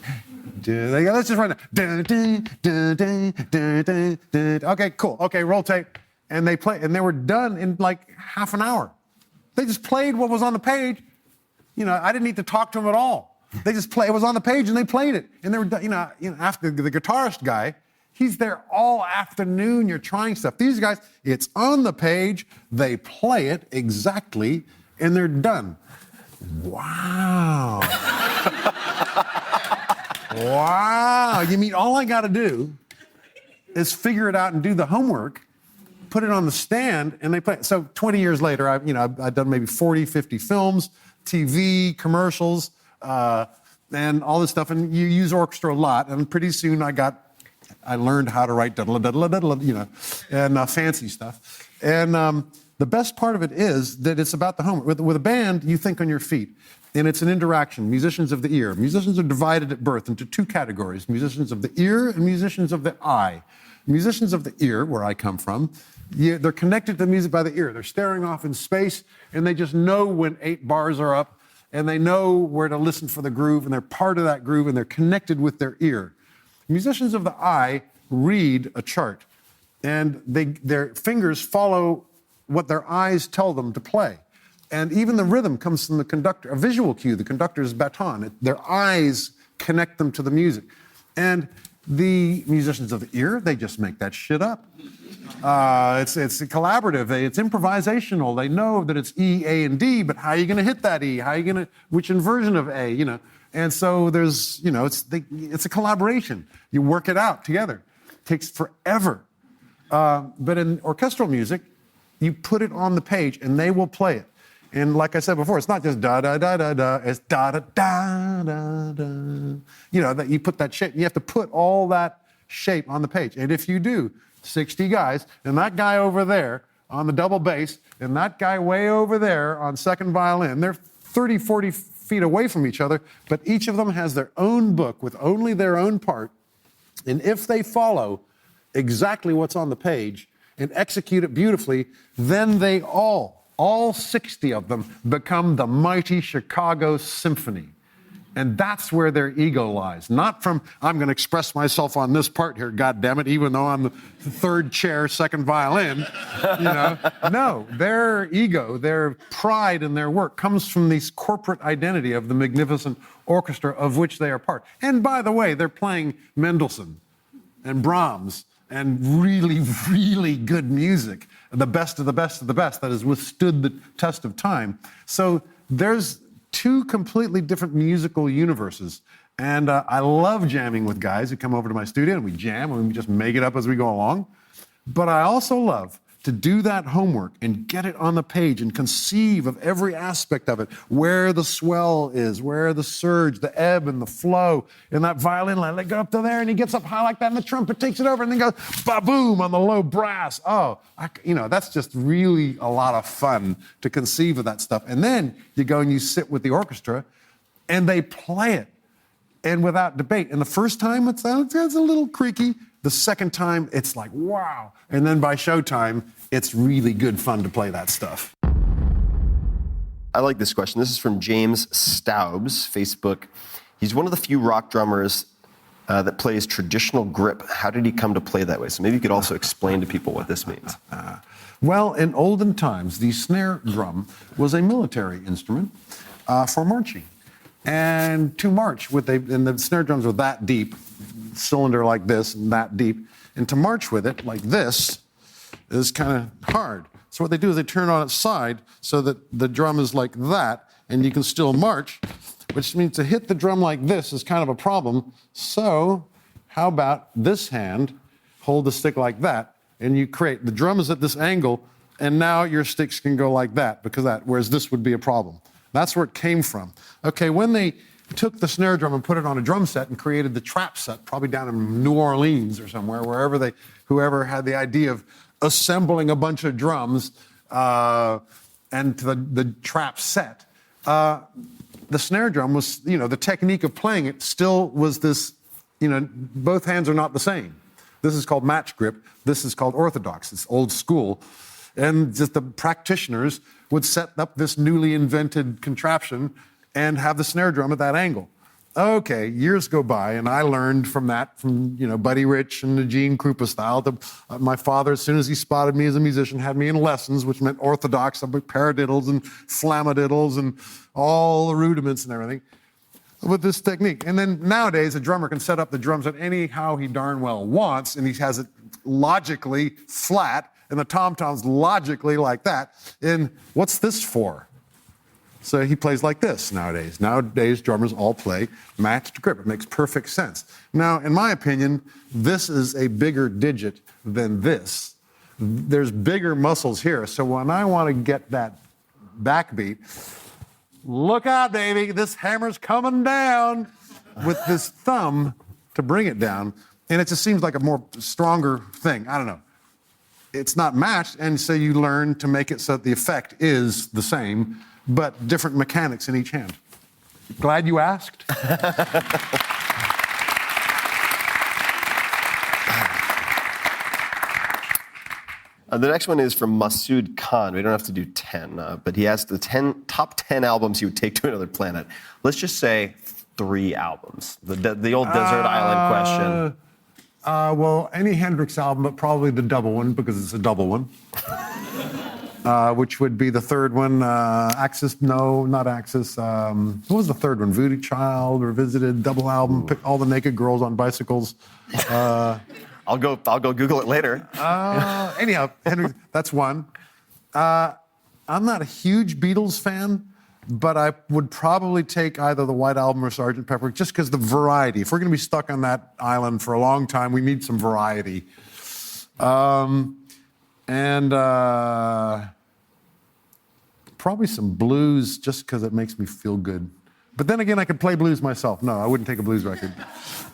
S8: dun. They go, let's just run it. Dun, dun, dun, dun, dun, dun, dun. Okay, cool. Okay, roll tape. And they play, and they were done in like half an hour. They just played what was on the page. I didn't need to talk to them at all. They just it was on the page and they played it. And they were done, after the guitarist guy, he's there all afternoon. You're trying stuff. These guys, it's on the page. They play it exactly, and they're done. Wow. Wow. You mean all I got to do is figure it out and do the homework, put it on the stand, and they play it. So 20 years later, I've done maybe 40, 50 films, TV, commercials, and all this stuff. And you use orchestra a lot. And pretty soon I learned how to write and fancy stuff. And the best part of it is that it's about the homework. With a band, you think on your feet. And it's an interaction, musicians of the ear. Musicians are divided at birth into two categories, musicians of the ear and musicians of the eye. Musicians of the ear, where I come from, they're connected to the music by the ear. They're staring off in space, and they just know when 8 bars are up, and they know where to listen for the groove, and they're part of that groove, and they're connected with their ear. Musicians of the eye read a chart, and their fingers follow what their eyes tell them to play. And even the rhythm comes from the conductor, a visual cue, the conductor's baton. Their eyes connect them to the music. And the musicians of the ear, they just make that shit up. It's collaborative, it's improvisational. They know that it's E, A, and D, but how are you going to hit that E? Which inversion of A, And so there's, it's a collaboration. You work it out together. It takes forever. But in orchestral music, you put it on the page and they will play it. And like I said before, it's not just da da da da da. It's da da da da da. That you put that shape. You have to put all that shape on the page. And if you do, 60 guys, and that guy over there on the double bass, and that guy way over there on second violin, they're 30, 40 feet away from each other, but each of them has their own book with only their own part. And if they follow exactly what's on the page and execute it beautifully, then they all 60 of them, become the mighty Chicago Symphony. And that's where their ego lies. Not from, I'm going to express myself on this part here, goddammit, even though I'm the third chair, second violin. No, their ego, their pride in their work comes from this corporate identity of the magnificent orchestra of which they are part. And by the way, they're playing Mendelssohn and Brahms and really, really good music. The best of the best of the best that has withstood the test of time. So there's two completely different musical universes. And I love jamming with guys who come over to my studio and we jam and we just make it up as we go along. But I also love to do that homework and get it on the page and conceive of every aspect of it, where the swell is, where the surge, the ebb and the flow in that violin line. They go up to there and he gets up high like that and the trumpet takes it over and then goes ba-boom on the low brass. Oh, that's just really a lot of fun to conceive of that stuff. And then you go and you sit with the orchestra and they play it, and without debate. And the first time it's a little creaky. The second time, it's like, wow. And then by showtime, it's really good fun to play that stuff.
S9: I like this question. This is from James Staubs, Facebook. He's one of the few rock drummers that plays traditional grip. How did he come to play that way? So maybe you could also explain to people what this means.
S8: Well, in olden times, the snare drum was a military instrument for marching. And to march, and the snare drums were that deep, cylinder like this and that deep, and to march with it like this is kind of hard. So what they do is they turn it on its side so that the drum is like that, and you can still march, which means to hit the drum like this is kind of a problem. So how about this hand, hold the stick like that, and you create, the drum is at this angle, and now your sticks can go like that, because that, whereas this would be a problem. That's where it came from. Okay, when they took the snare drum and put it on a drum set and created the trap set, probably down in New Orleans or somewhere, whoever had the idea of assembling a bunch of drums and the trap set, the snare drum was, the technique of playing it still was this, both hands are not the same. This is called match grip. This is called orthodox. It's old school. And just the practitioners would set up this newly invented contraption and have the snare drum at that angle. Okay, years go by, and I learned from Buddy Rich and the Gene Krupa style. My father, as soon as he spotted me as a musician, had me in lessons, which meant orthodox, paradiddles and flamadiddles and all the rudiments and everything with this technique. And then nowadays, a drummer can set up the drums at anyhow he darn well wants, and he has it logically flat, and the tom-toms logically like that. And what's this for? So he plays like this nowadays. Nowadays, drummers all play matched grip. It makes perfect sense. Now, in my opinion, this is a bigger digit than this. There's bigger muscles here. So when I want to get that backbeat, look out, baby, this hammer's coming down with this thumb to bring it down. And it just seems like a more stronger thing. I don't know. It's not matched, and so you learn to make it so that the effect is the same, but different mechanics in each hand. Glad you asked.
S9: The next one is from Masood Khan. We don't have to do 10, but he asked the top 10 albums he would take to another planet. Let's just say 3 albums. The old desert island question.
S8: Well, any Hendrix album, but probably the double one, because it's a double one. Which would be the third one, Axis, no, not Axis. What was the third one? Voodoo Child, Revisited, double album, pick all the naked girls on bicycles.
S9: I'll go Google it later.
S8: Anyhow, Hendrix, that's one. I'm not a huge Beatles fan, but I would probably take either the White Album or Sgt. Pepper, just because the variety. If we're going to be stuck on that island for a long time, we need some variety. And probably some blues, just because it makes me feel good. But then again, I could play blues myself. No, I wouldn't take a blues record.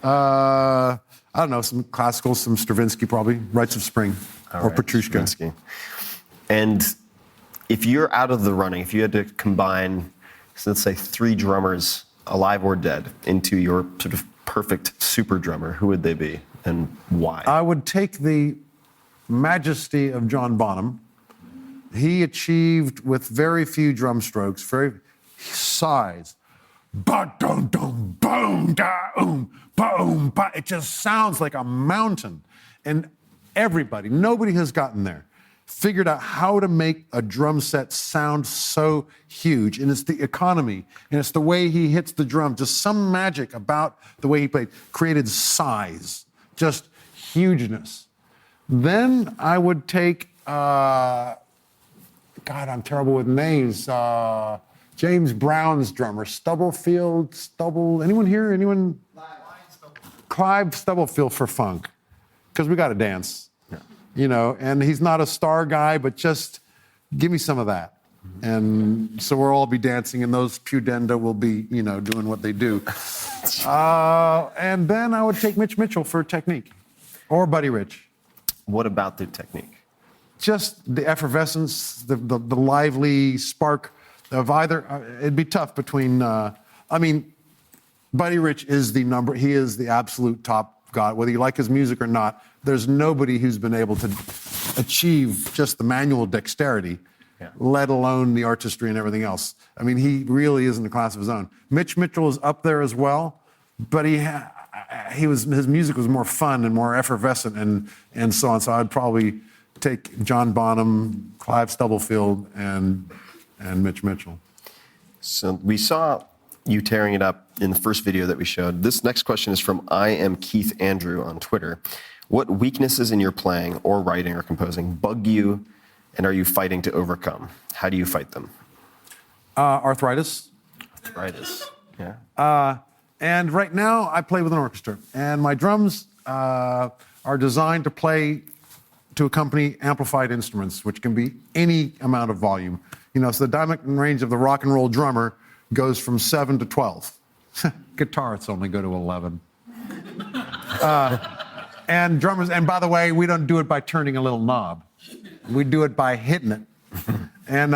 S8: I don't know, some classical, some Stravinsky probably, Rites of Spring, or Petrushka.
S9: Stravinsky. And if you're out of the running, if you had to combine, let's say, 3 drummers, alive or dead, into your sort of perfect super drummer, who would they be and why?
S8: I would take the majesty of John Bonham. He achieved, with very few drum strokes, very size. Ba-dum-dum, boom, da-um, boom, ba. It just sounds like a mountain. And everybody, nobody has gotten there, figured out how to make a drum set sound so huge. And it's the economy, and it's the way he hits the drum. Just some magic about the way he played created size, just hugeness. Then I would take, God, I'm terrible with names. James Brown's drummer, anyone here? Clive Stubblefield for funk, because we got to dance. and he's not a star guy, but just give me some of that. And so we'll all be dancing, and those pudenda will be, doing what they do. And then I would take Mitch Mitchell for technique, or Buddy Rich.
S9: What about the technique?
S8: Just the effervescence, the lively spark of either. It'd be tough between. Buddy Rich is he is the absolute top god. Whether you like his music or not, there's nobody who's been able to achieve just the manual dexterity, let alone the artistry and everything else. I mean, he really is in a class of his own. Mitch Mitchell is up there as well, but his music was more fun and more effervescent and so on. So I'd probably take John Bonham, Clive Stubblefield, and Mitch Mitchell.
S9: So we saw you tearing it up in the first video that we showed. This next question is from I am Keith Andrew on Twitter. What weaknesses in your playing or writing or composing bug you, and are you fighting to overcome? How do you fight them?
S8: Arthritis.
S9: Arthritis, yeah.
S8: And right now, I play with an orchestra, and my drums are designed to play to accompany amplified instruments, which can be any amount of volume. So the dynamic range of the rock and roll drummer goes from 7 to 12. Guitarists only go to 11. And drummers, and by the way, we don't do it by turning a little knob. We do it by hitting it. And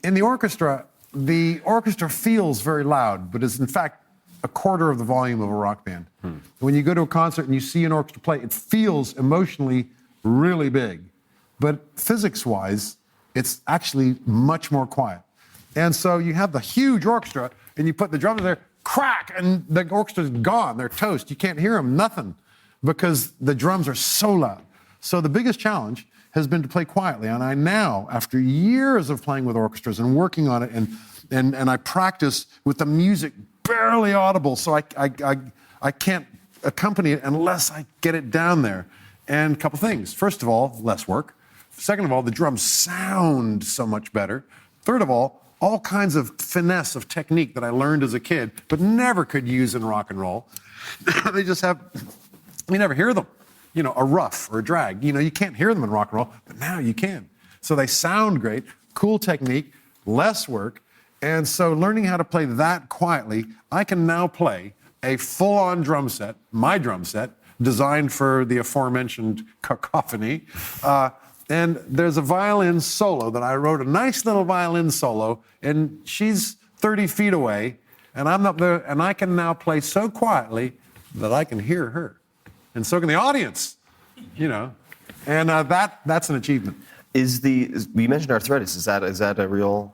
S8: in the orchestra feels very loud, but is in fact a quarter of the volume of a rock band. When you go to a concert and you see an orchestra play, it feels emotionally really big. But physics-wise, it's actually much more quiet. And so you have the huge orchestra, and you put the drums there, crack, and the orchestra's gone. They're toast. You can't hear them, nothing, because the drums are so loud. So the biggest challenge has been to play quietly. And I now, after years of playing with orchestras and working on it, and I practice with the music barely audible, so I can't accompany it unless I get it down there. And a couple things. First of all, less work. Second of all, the drums sound so much better. Third of all kinds of finesse of technique that I learned as a kid, but never could use in rock and roll. They just you never hear them. A rough or a drag. You can't hear them in rock and roll, but now you can. So they sound great, cool technique, less work. And so learning how to play that quietly, I can now play a full-on drum set, my drum set, designed for the aforementioned cacophony. And there's a violin solo that I wrote, a nice little violin solo, and she's 30 feet away, and I'm up there, and I can now play so quietly that I can hear her. And so can the audience, And that's an achievement.
S9: You mentioned arthritis. Is that a real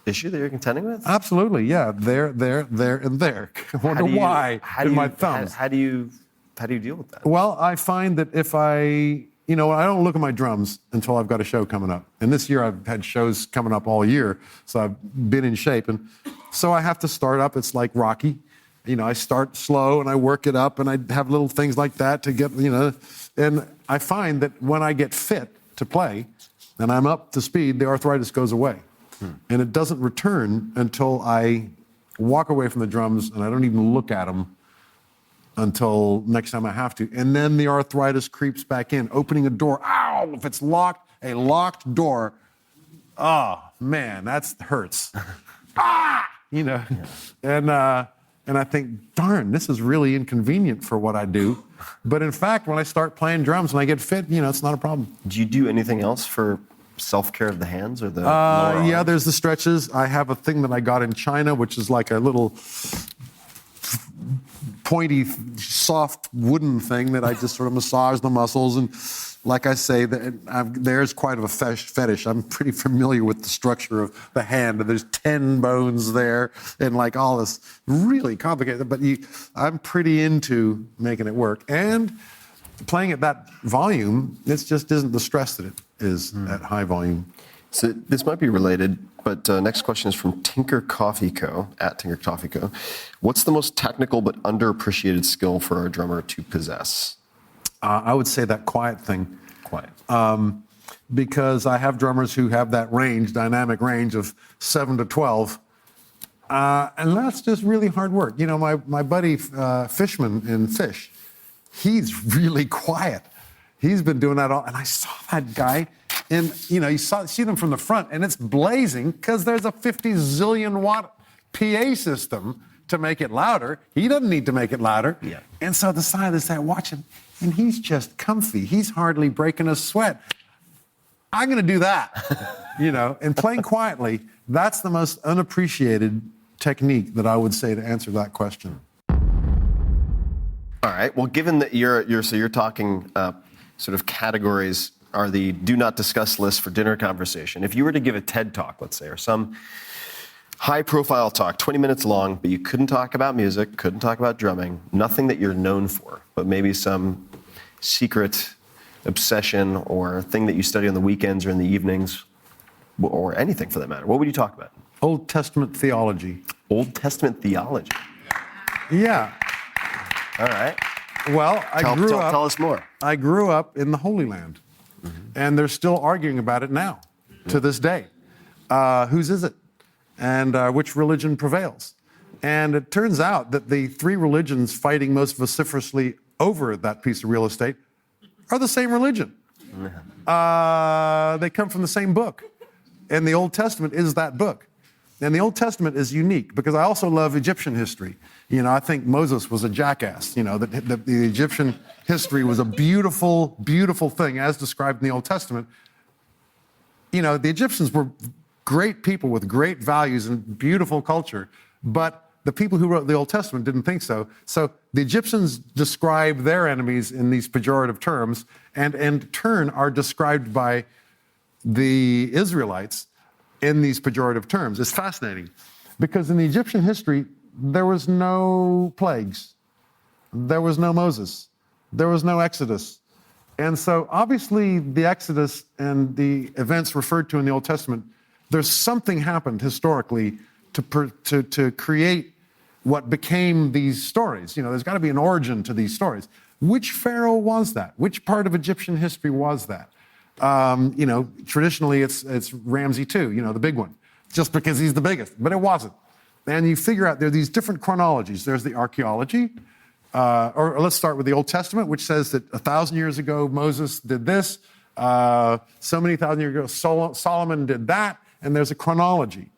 S9: issue that you're contending with?
S8: Absolutely, yeah. There, and there. I wonder why in my thumbs.
S9: How do you deal with that?
S8: Well, I find that if I don't look at my drums until I've got a show coming up. And this year I've had shows coming up all year, so I've been in shape. And so I have to start up. It's like Rocky. I start slow and I work it up, and I have little things like that to get, And I find that when I get fit to play and I'm up to speed, the arthritis goes away. And it doesn't return until I walk away from the drums and I don't even look at them until next time I have to. And then the arthritis creeps back in, opening a door. Ow! If it's locked, a locked door, oh, man, that hurts. And I think, darn, this is really inconvenient for what I do. But in fact, when I start playing drums and I get fit, it's not a problem.
S9: Do you do anything else for self-care of the hands or the lower arms?
S8: Yeah, there's the stretches. I have a thing that I got in China, which is like a little pointy, soft wooden thing that I just sort of massage the muscles. And like I say, there's quite of a fetish. I'm pretty familiar with the structure of the hand. There's 10 bones there and like all this really complicated. But I'm pretty into making it work. And playing at that volume, it just isn't the stress that it is at high volume.
S9: So this might be related, but next question is from Tinker Coffee Co. at Tinker Coffee Co. What's the most technical but underappreciated skill for a drummer to possess?
S8: I would say that quiet thing.
S9: Quiet.
S8: Because I have drummers who have that range, dynamic range of 7 to 12. And that's just really hard work. My buddy Fishman in Fish, he's really quiet. He's been doing that all, and I saw that guy, and you see them from the front, and it's blazing because there's a 50 zillion watt PA system to make it louder. He doesn't need to make it louder.
S9: Yeah.
S8: And so the side of the side, watch him, and he's just comfy. He's hardly breaking a sweat. I'm going to do that, and playing quietly. That's the most unappreciated technique that I would say to answer that question.
S9: All right. Well, given that you're talking sort of categories are the do not discuss list for dinner conversation. If you were to give a TED talk, let's say, or some high-profile talk, 20 minutes long, but you couldn't talk about music, couldn't talk about drumming, nothing that you're known for, but maybe some secret obsession or thing that you study on the weekends or in the evenings, or anything for that matter, what would you talk about?
S8: Old Testament theology.
S9: Old Testament theology.
S8: Yeah.
S9: All right.
S8: Well,
S9: Tell us more.
S8: I grew up in the Holy Land, and they're still arguing about it now, to this day. Whose is it? And which religion prevails? And it turns out that the three religions fighting most vociferously over that piece of real estate are the same religion. They come from the same book. And the Old Testament is that book. And the Old Testament is unique because I also love Egyptian history. I think Moses was a jackass. The Egyptian history was a beautiful, beautiful thing as described in the Old Testament. The Egyptians were great people with great values and beautiful culture, but the people who wrote the Old Testament didn't think so. So the Egyptians describe their enemies in these pejorative terms, and in turn are described by the Israelites in these pejorative terms. It's fascinating because in the Egyptian history, there was no plagues. There was no Moses. There was no Exodus. And so obviously the Exodus and the events referred to in the Old Testament, there's something happened historically to create what became these stories. There's got to be an origin to these stories. Which pharaoh was that? Which part of Egyptian history was that? Traditionally it's Ramsey II, the big one, just because he's the biggest, but it wasn't. And you figure out there are these different chronologies. There's the archaeology, or let's start with the Old Testament, which says that 1,000 years ago Moses did this, so many thousand years ago Solomon did that, and there's a chronology.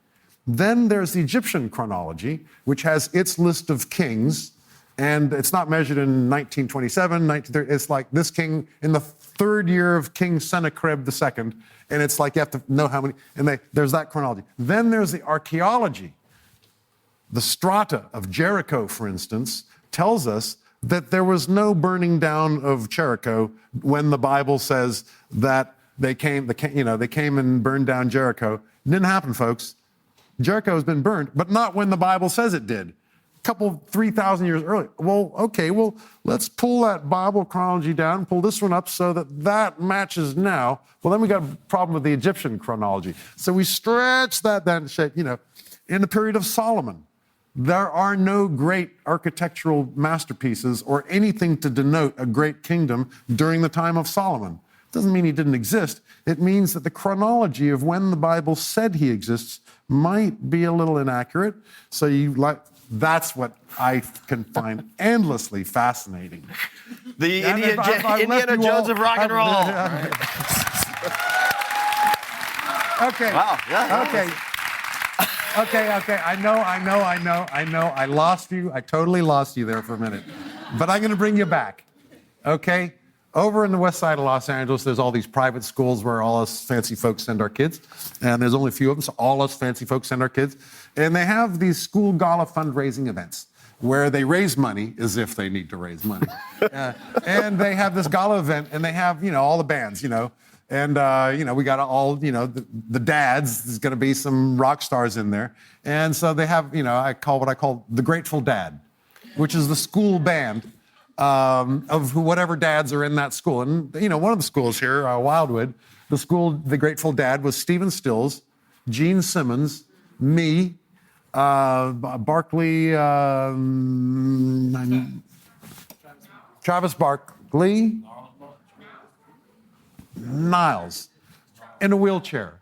S8: Then there's the Egyptian chronology, which has its list of kings, and it's not measured in 1927, 1930. It's like this king in the third year of King Sennacherib II, and it's like you have to know how many, and there's that chronology. Then there's the archaeology. The strata of Jericho, for instance, tells us that there was no burning down of Jericho when the Bible says that they came and burned down Jericho. It didn't happen, folks. Jericho has been burned, but not when the Bible says it did. 3,000 years earlier. Well, okay, let's pull that Bible chronology down, pull this one up so that matches now. Well, then we got a problem with the Egyptian chronology. So we stretch that down to shape, in the period of Solomon. There are no great architectural masterpieces or anything to denote a great kingdom during the time of Solomon. Doesn't mean he didn't exist. It means that the chronology of when the Bible said he exists might be a little inaccurate. So that's what I can find endlessly fascinating.
S9: The Indiana Jones of rock and roll.
S8: Okay.
S9: Wow. Yeah,
S8: okay. Okay. I know. I lost you. I totally lost you there for a minute. But I'm going to bring you back. Okay? Over in the west side of Los Angeles, there's all these private schools where all us fancy folks send our kids. And there's only a few of them, so all us fancy folks send our kids. And they have these school gala fundraising events where they raise money as if they need to raise money. And they have this gala event, and they have, all the bands, And, we got all, the dads, there's going to be some rock stars in there. And so they have, I call the Grateful Dad, which is the school band of whatever dads are in that school. And, one of the schools here, Wildwood, the Grateful Dad was Stephen Stills, Gene Simmons, me, Barkley, Travis Barkley, Niles, in a wheelchair.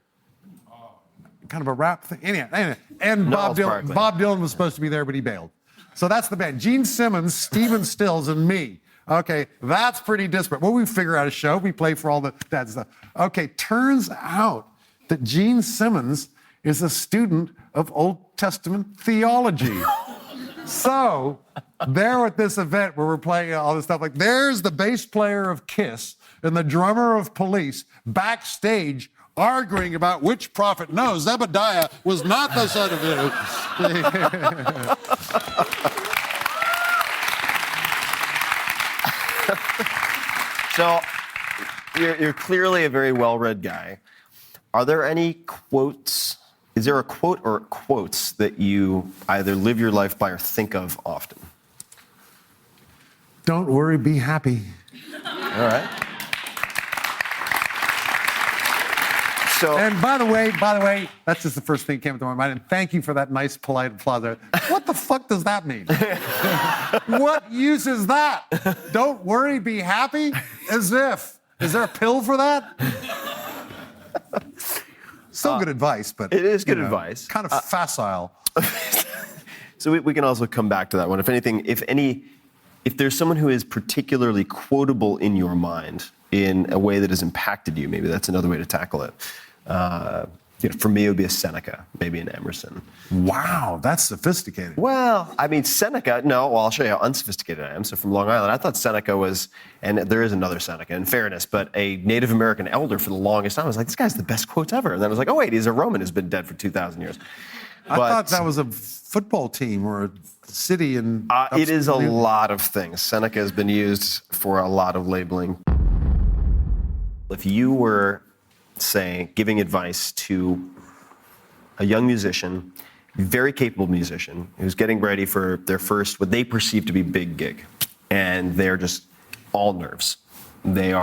S8: Kind of a rap thing. Anyway. And Bob Dylan was supposed to be there, but he bailed. So that's the band. Gene Simmons, Stephen Stills, and me Okay, that's pretty disparate. Well, we figure out a show. We play for all that stuff. Okay, turns out that Gene Simmons is a student of Old Testament theology. So, there at this event where we're playing all this stuff, like there's the bass player of Kiss and the drummer of Police backstage arguing about which prophet. No, Zebediah was not the son of him.
S9: So, you're clearly a very well-read guy. Are there any quotes? Is there a quote or quotes that you either live your life by or think of often?
S8: Don't worry, be happy.
S9: All right. So,
S8: And by the way, that's just the first thing that came to my mind. And thank you for that nice, polite applause. What the fuck does that mean? What use is that? Don't worry, be happy? As if. Is there a pill for that? Still good advice, but
S9: it is good advice.
S8: Kind of facile.
S9: So we can also come back to that one. If anything, if there's someone who is particularly quotable in your mind in a way that has impacted you, maybe that's another way to tackle it. For me, it would be a Seneca, maybe an Emerson.
S8: Wow, that's sophisticated.
S9: Well, I mean, Seneca, I'll show you how unsophisticated I am. So from Long Island, I thought Seneca was, and there is another Seneca, in fairness, but a Native American elder for the longest time. I was like, this guy's the best quotes ever. And then I was like, oh, wait, he's a Roman who's been dead for 2,000 years.
S8: I thought that was a football team or a city in...
S9: It is a lot of things. Seneca has been used for a lot of labeling. If you were, say, giving advice to a young musician, very capable musician, who's getting ready for their first, what they perceive to be big gig, and they're just all nerves. They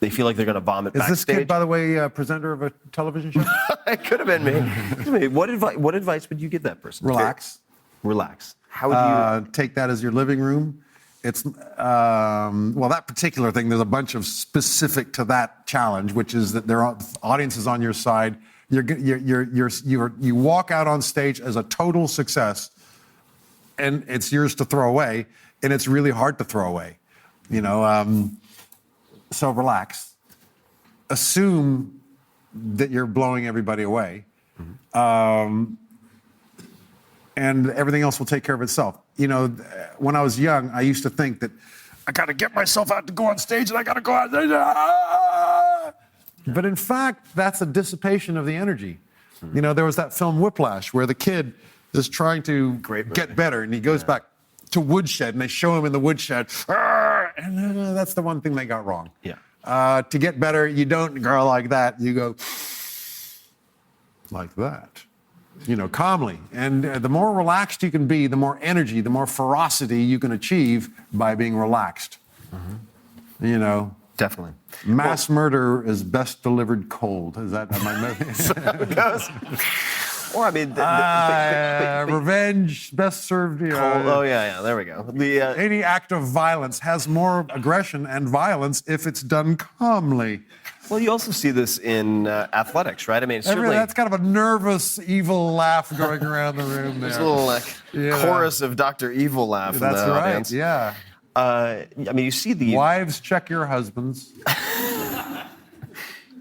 S9: feel like they're going to vomit backstage.
S8: Is this kid, by the way, presenter of a television show?
S9: It could have been me. What advice would you give that person?
S8: Relax.
S9: Relax. How would you...
S8: Take that as your living room. It's, that particular thing, there's a bunch of specific to that challenge, which is that there are audiences on your side. You walk out on stage as a total success, and it's yours to throw away, and it's really hard to throw away. So relax. Assume that you're blowing everybody away, and everything else will take care of itself. When I was young, I used to think that I got to get myself out to go on stage, and I got to go out. But in fact, that's a dissipation of the energy. There was that film Whiplash where the kid is trying to get better, and he goes back to woodshed, and they show him in the woodshed. And that's the one thing they got wrong.
S9: Yeah.
S8: To get better, you don't go like that. You go like that. Calmly. And the more relaxed you can be, the more energy, the more ferocity you can achieve by being relaxed.
S9: Definitely.
S8: Mass murder is best delivered cold. Is that my
S9: So it goes. Well, I mean,
S8: revenge best served.
S9: Cold. Oh yeah, there we go.
S8: Any act of violence has more aggression and violence if it's done calmly.
S9: Well, you also see this in athletics, right? I mean, certainly
S8: that's kind of a nervous, evil laugh going around the room there.
S9: There's a little chorus of Dr. Evil laugh.
S8: That's
S9: in the
S8: right.
S9: audience.
S8: Yeah.
S9: I mean, you see the
S8: wives, check your husbands.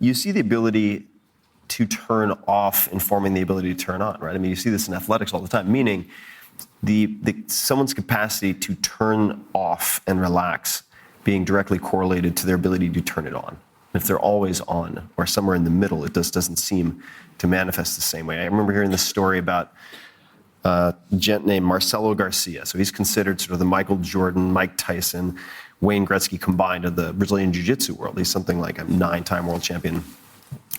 S9: You see the ability to turn off informing the ability to turn on, right? I mean, you see this in athletics all the time, meaning someone's capacity to turn off and relax being directly correlated to their ability to turn it on. If they're always on or somewhere in the middle, it just doesn't seem to manifest the same way. I remember hearing this story about a gent named Marcelo Garcia. So he's considered sort of the Michael Jordan, Mike Tyson, Wayne Gretzky combined of the Brazilian Jiu-Jitsu world. He's something like a 9-time world champion.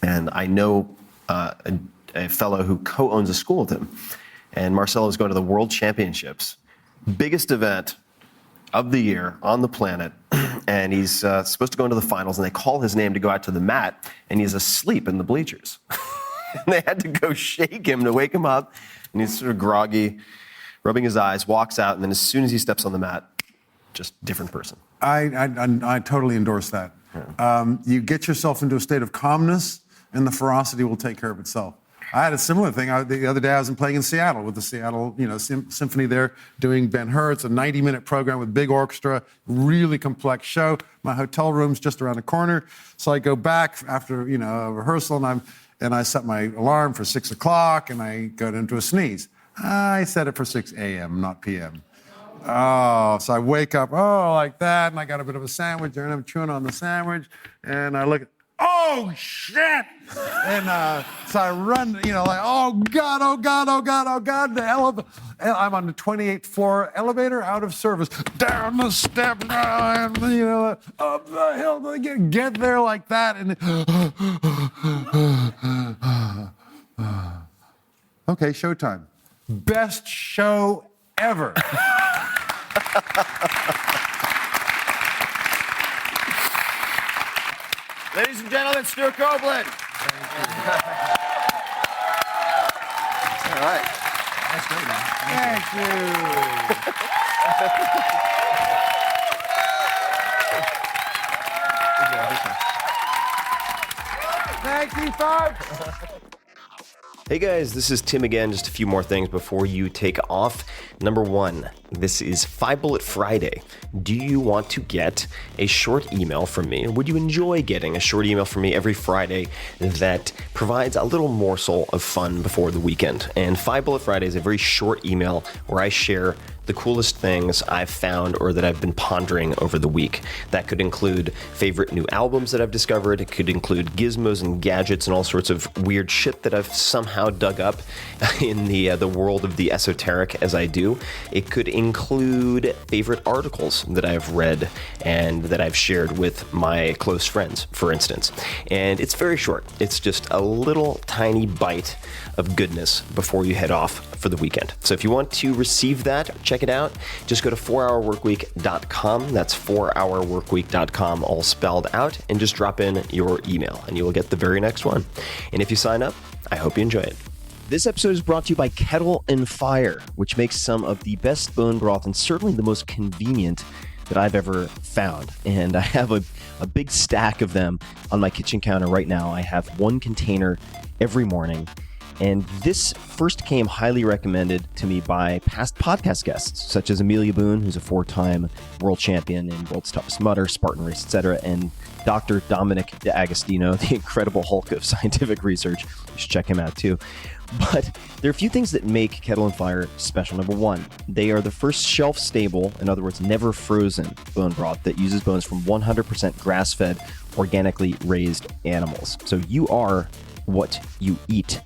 S9: And I know a fellow who co-owns a school with him. And Marcelo is going to the World Championships, biggest event of the year on the planet. And he's supposed to go into the finals, and they call his name to go out to the mat, and he's asleep in the bleachers. And they had to go shake him to wake him up, and he's sort of groggy, rubbing his eyes, walks out, and then as soon as he steps on the mat, just different person.
S8: I totally endorse that. Yeah. You get yourself into a state of calmness, and the ferocity will take care of itself. I had a similar thing. The other day I was playing in Seattle with the Seattle, Symphony there, doing Ben-Hur. It's a 90-minute program with big orchestra, really complex show. My hotel room's just around the corner. So I go back after, a rehearsal, and I set my alarm for 6 o'clock, and I go into a sneeze. I set it for 6 a.m., not p.m. Oh, so I wake up, like that, and I got a bit of a sandwich there, and I'm chewing on the sandwich, and I look at, oh, shit! And so I run, oh, God, the elevator. I'm on the 28th floor elevator, out of service, down the step, up the hill, get there like that, and okay, showtime. Best show ever.
S9: Ladies and gentlemen, Stewart Copeland. All right.
S8: That's great, man. Thank you. Thank you, folks.
S7: Hey guys, this is Tim again. Just a few more things before you take off. Number one, this is 5 Bullet Friday. Do you want to get a short email from me? Would you enjoy getting a short email from me every Friday that provides a little morsel of fun before the weekend? And 5 Bullet Friday is a very short email where I share the coolest things I've found or that I've been pondering over the week. That could include favorite new albums that I've discovered. It could include gizmos and gadgets and all sorts of weird shit that I've somehow dug up in the world of the esoteric as I do. It could include favorite articles that I've read and that I've shared with my close friends, for instance. And it's very short. It's just a little tiny bite of goodness before you head off for the weekend. So if you want to receive that, check it out. Just go to 4hourworkweek.com. That's 4hourworkweek.com, all spelled out, and just drop in your email and you will get the very next one. And if you sign up, I hope you enjoy it. This episode is brought to you by Kettle and Fire, which makes some of the best bone broth and certainly the most convenient that I've ever found. And I have a big stack of them on my kitchen counter right now. I have one container every morning. And this first came highly recommended to me by past podcast guests, such as Amelia Boone, who's a 4-time world champion in World's Toughest Mudder, Spartan Race, etc., and Dr. Dominic D'Agostino, the incredible Hulk of scientific research. You should check him out too. But there are a few things that make Kettle and Fire special. Number one, they are the first shelf-stable, in other words, never frozen bone broth that uses bones from 100% grass-fed, organically raised animals. So you are what you eat.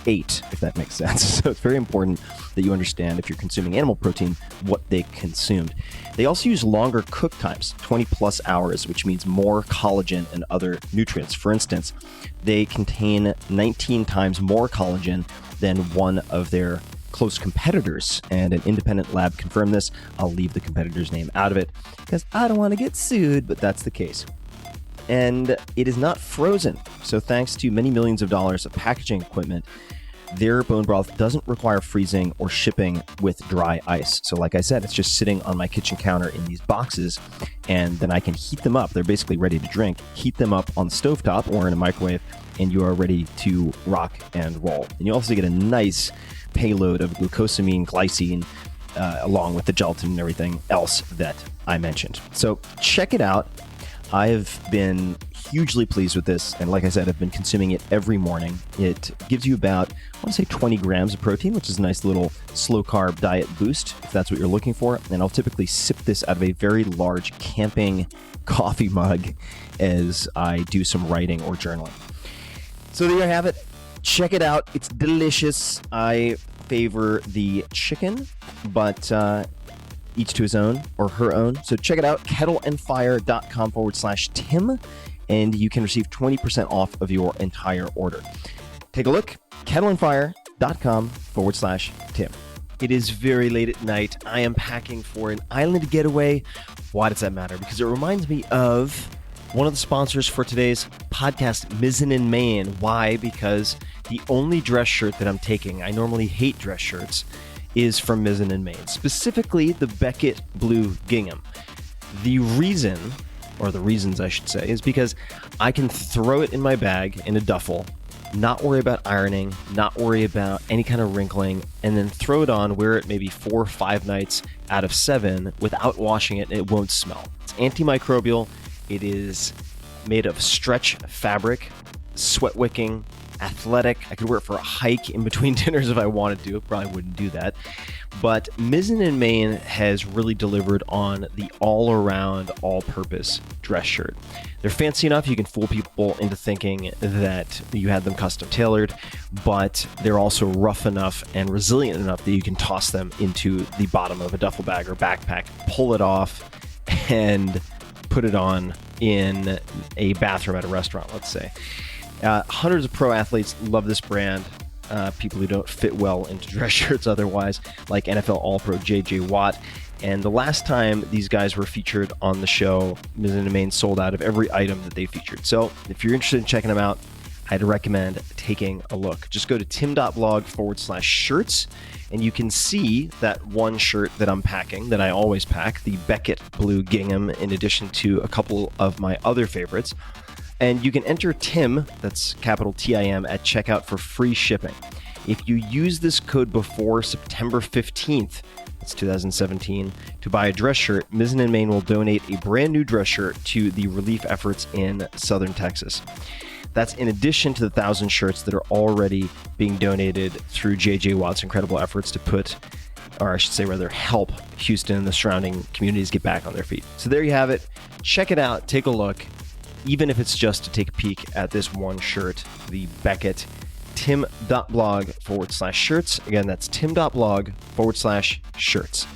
S7: If that makes sense. So it's very important that you understand, if you're consuming animal protein, what they consumed. They also use longer cook times, 20 plus hours, which means more collagen and other nutrients. For instance, they contain 19 times more collagen than one of their close competitors, and an independent lab confirmed this. I'll leave the competitor's name out of it because I don't want to get sued, but that's the case. And it is not frozen. So thanks to many millions of dollars of packaging equipment, their bone broth doesn't require freezing or shipping with dry ice. So like I said, it's just sitting on my kitchen counter in these boxes, and then I can heat them up. They're basically ready to drink. Heat them up on the stovetop or in a microwave, and you are ready to rock and roll. And you also get a nice payload of glucosamine, glycine, along with the gelatin and everything else that I mentioned. So check it out. I've been hugely pleased with this, and like I said, I've been consuming it every morning. It gives you about, I want to say 20 grams of protein, which is a nice little slow-carb diet boost, if that's what you're looking for. And I'll typically sip this out of a very large camping coffee mug as I do some writing or journaling. So there you have it. Check it out. It's delicious. I favor the chicken, but each to his own or her own. So check it out, kettleandfire.com/Tim, and you can receive 20% off of your entire order. Take a look, kettleandfire.com/Tim. It is very late at night. I am packing for an island getaway. Why does that matter? Because it reminds me of one of the sponsors for today's podcast, Mizzen in Maine. Why? Because the only dress shirt that I'm taking, I normally hate dress shirts, is from Mizzen in Maine, specifically the Beckett Blue Gingham. The reason, or the reasons I should say, is because I can throw it in my bag in a duffel not worry about ironing, not worry about any kind of wrinkling, and then throw it on, wear it maybe 4 or 5 nights out of 7 without washing it, and it won't smell. It's antimicrobial. It is made of stretch fabric, sweat wicking, athletic. I could wear it for a hike in between dinners if I wanted to. Probably wouldn't do that. But Mizzen & Main has really delivered on the all-around, all-purpose dress shirt. They're fancy enough you can fool people into thinking that you had them custom tailored, but they're also rough enough and resilient enough that you can toss them into the bottom of a duffel bag or backpack, pull it off, and put it on in a bathroom at a restaurant, let's say. Hundreds of pro athletes love this brand. People who don't fit well into dress shirts otherwise, like NFL All-Pro J.J. Watt. And the last time these guys were featured on the show, Mizzen & Main sold out of every item that they featured. So if you're interested in checking them out, I'd recommend taking a look. Just go to tim.blog/shirts, and you can see that one shirt that I'm packing, that I always pack, the Beckett Blue Gingham, in addition to a couple of my other favorites. And you can enter TIM, that's capital T-I-M, at checkout for free shipping. If you use this code before September 15th, that's 2017, to buy a dress shirt, Mizzen & Main will donate a brand new dress shirt to the relief efforts in Southern Texas. That's in addition to the 1,000 shirts that are already being donated through J.J. Watt's incredible efforts to put, or I should say rather help, Houston and the surrounding communities get back on their feet. So there you have it. Check it out. Take a look. Even if it's just to take a peek at this one shirt, the Beckett, tim.blog/shirts. Again, that's tim.blog/shirts.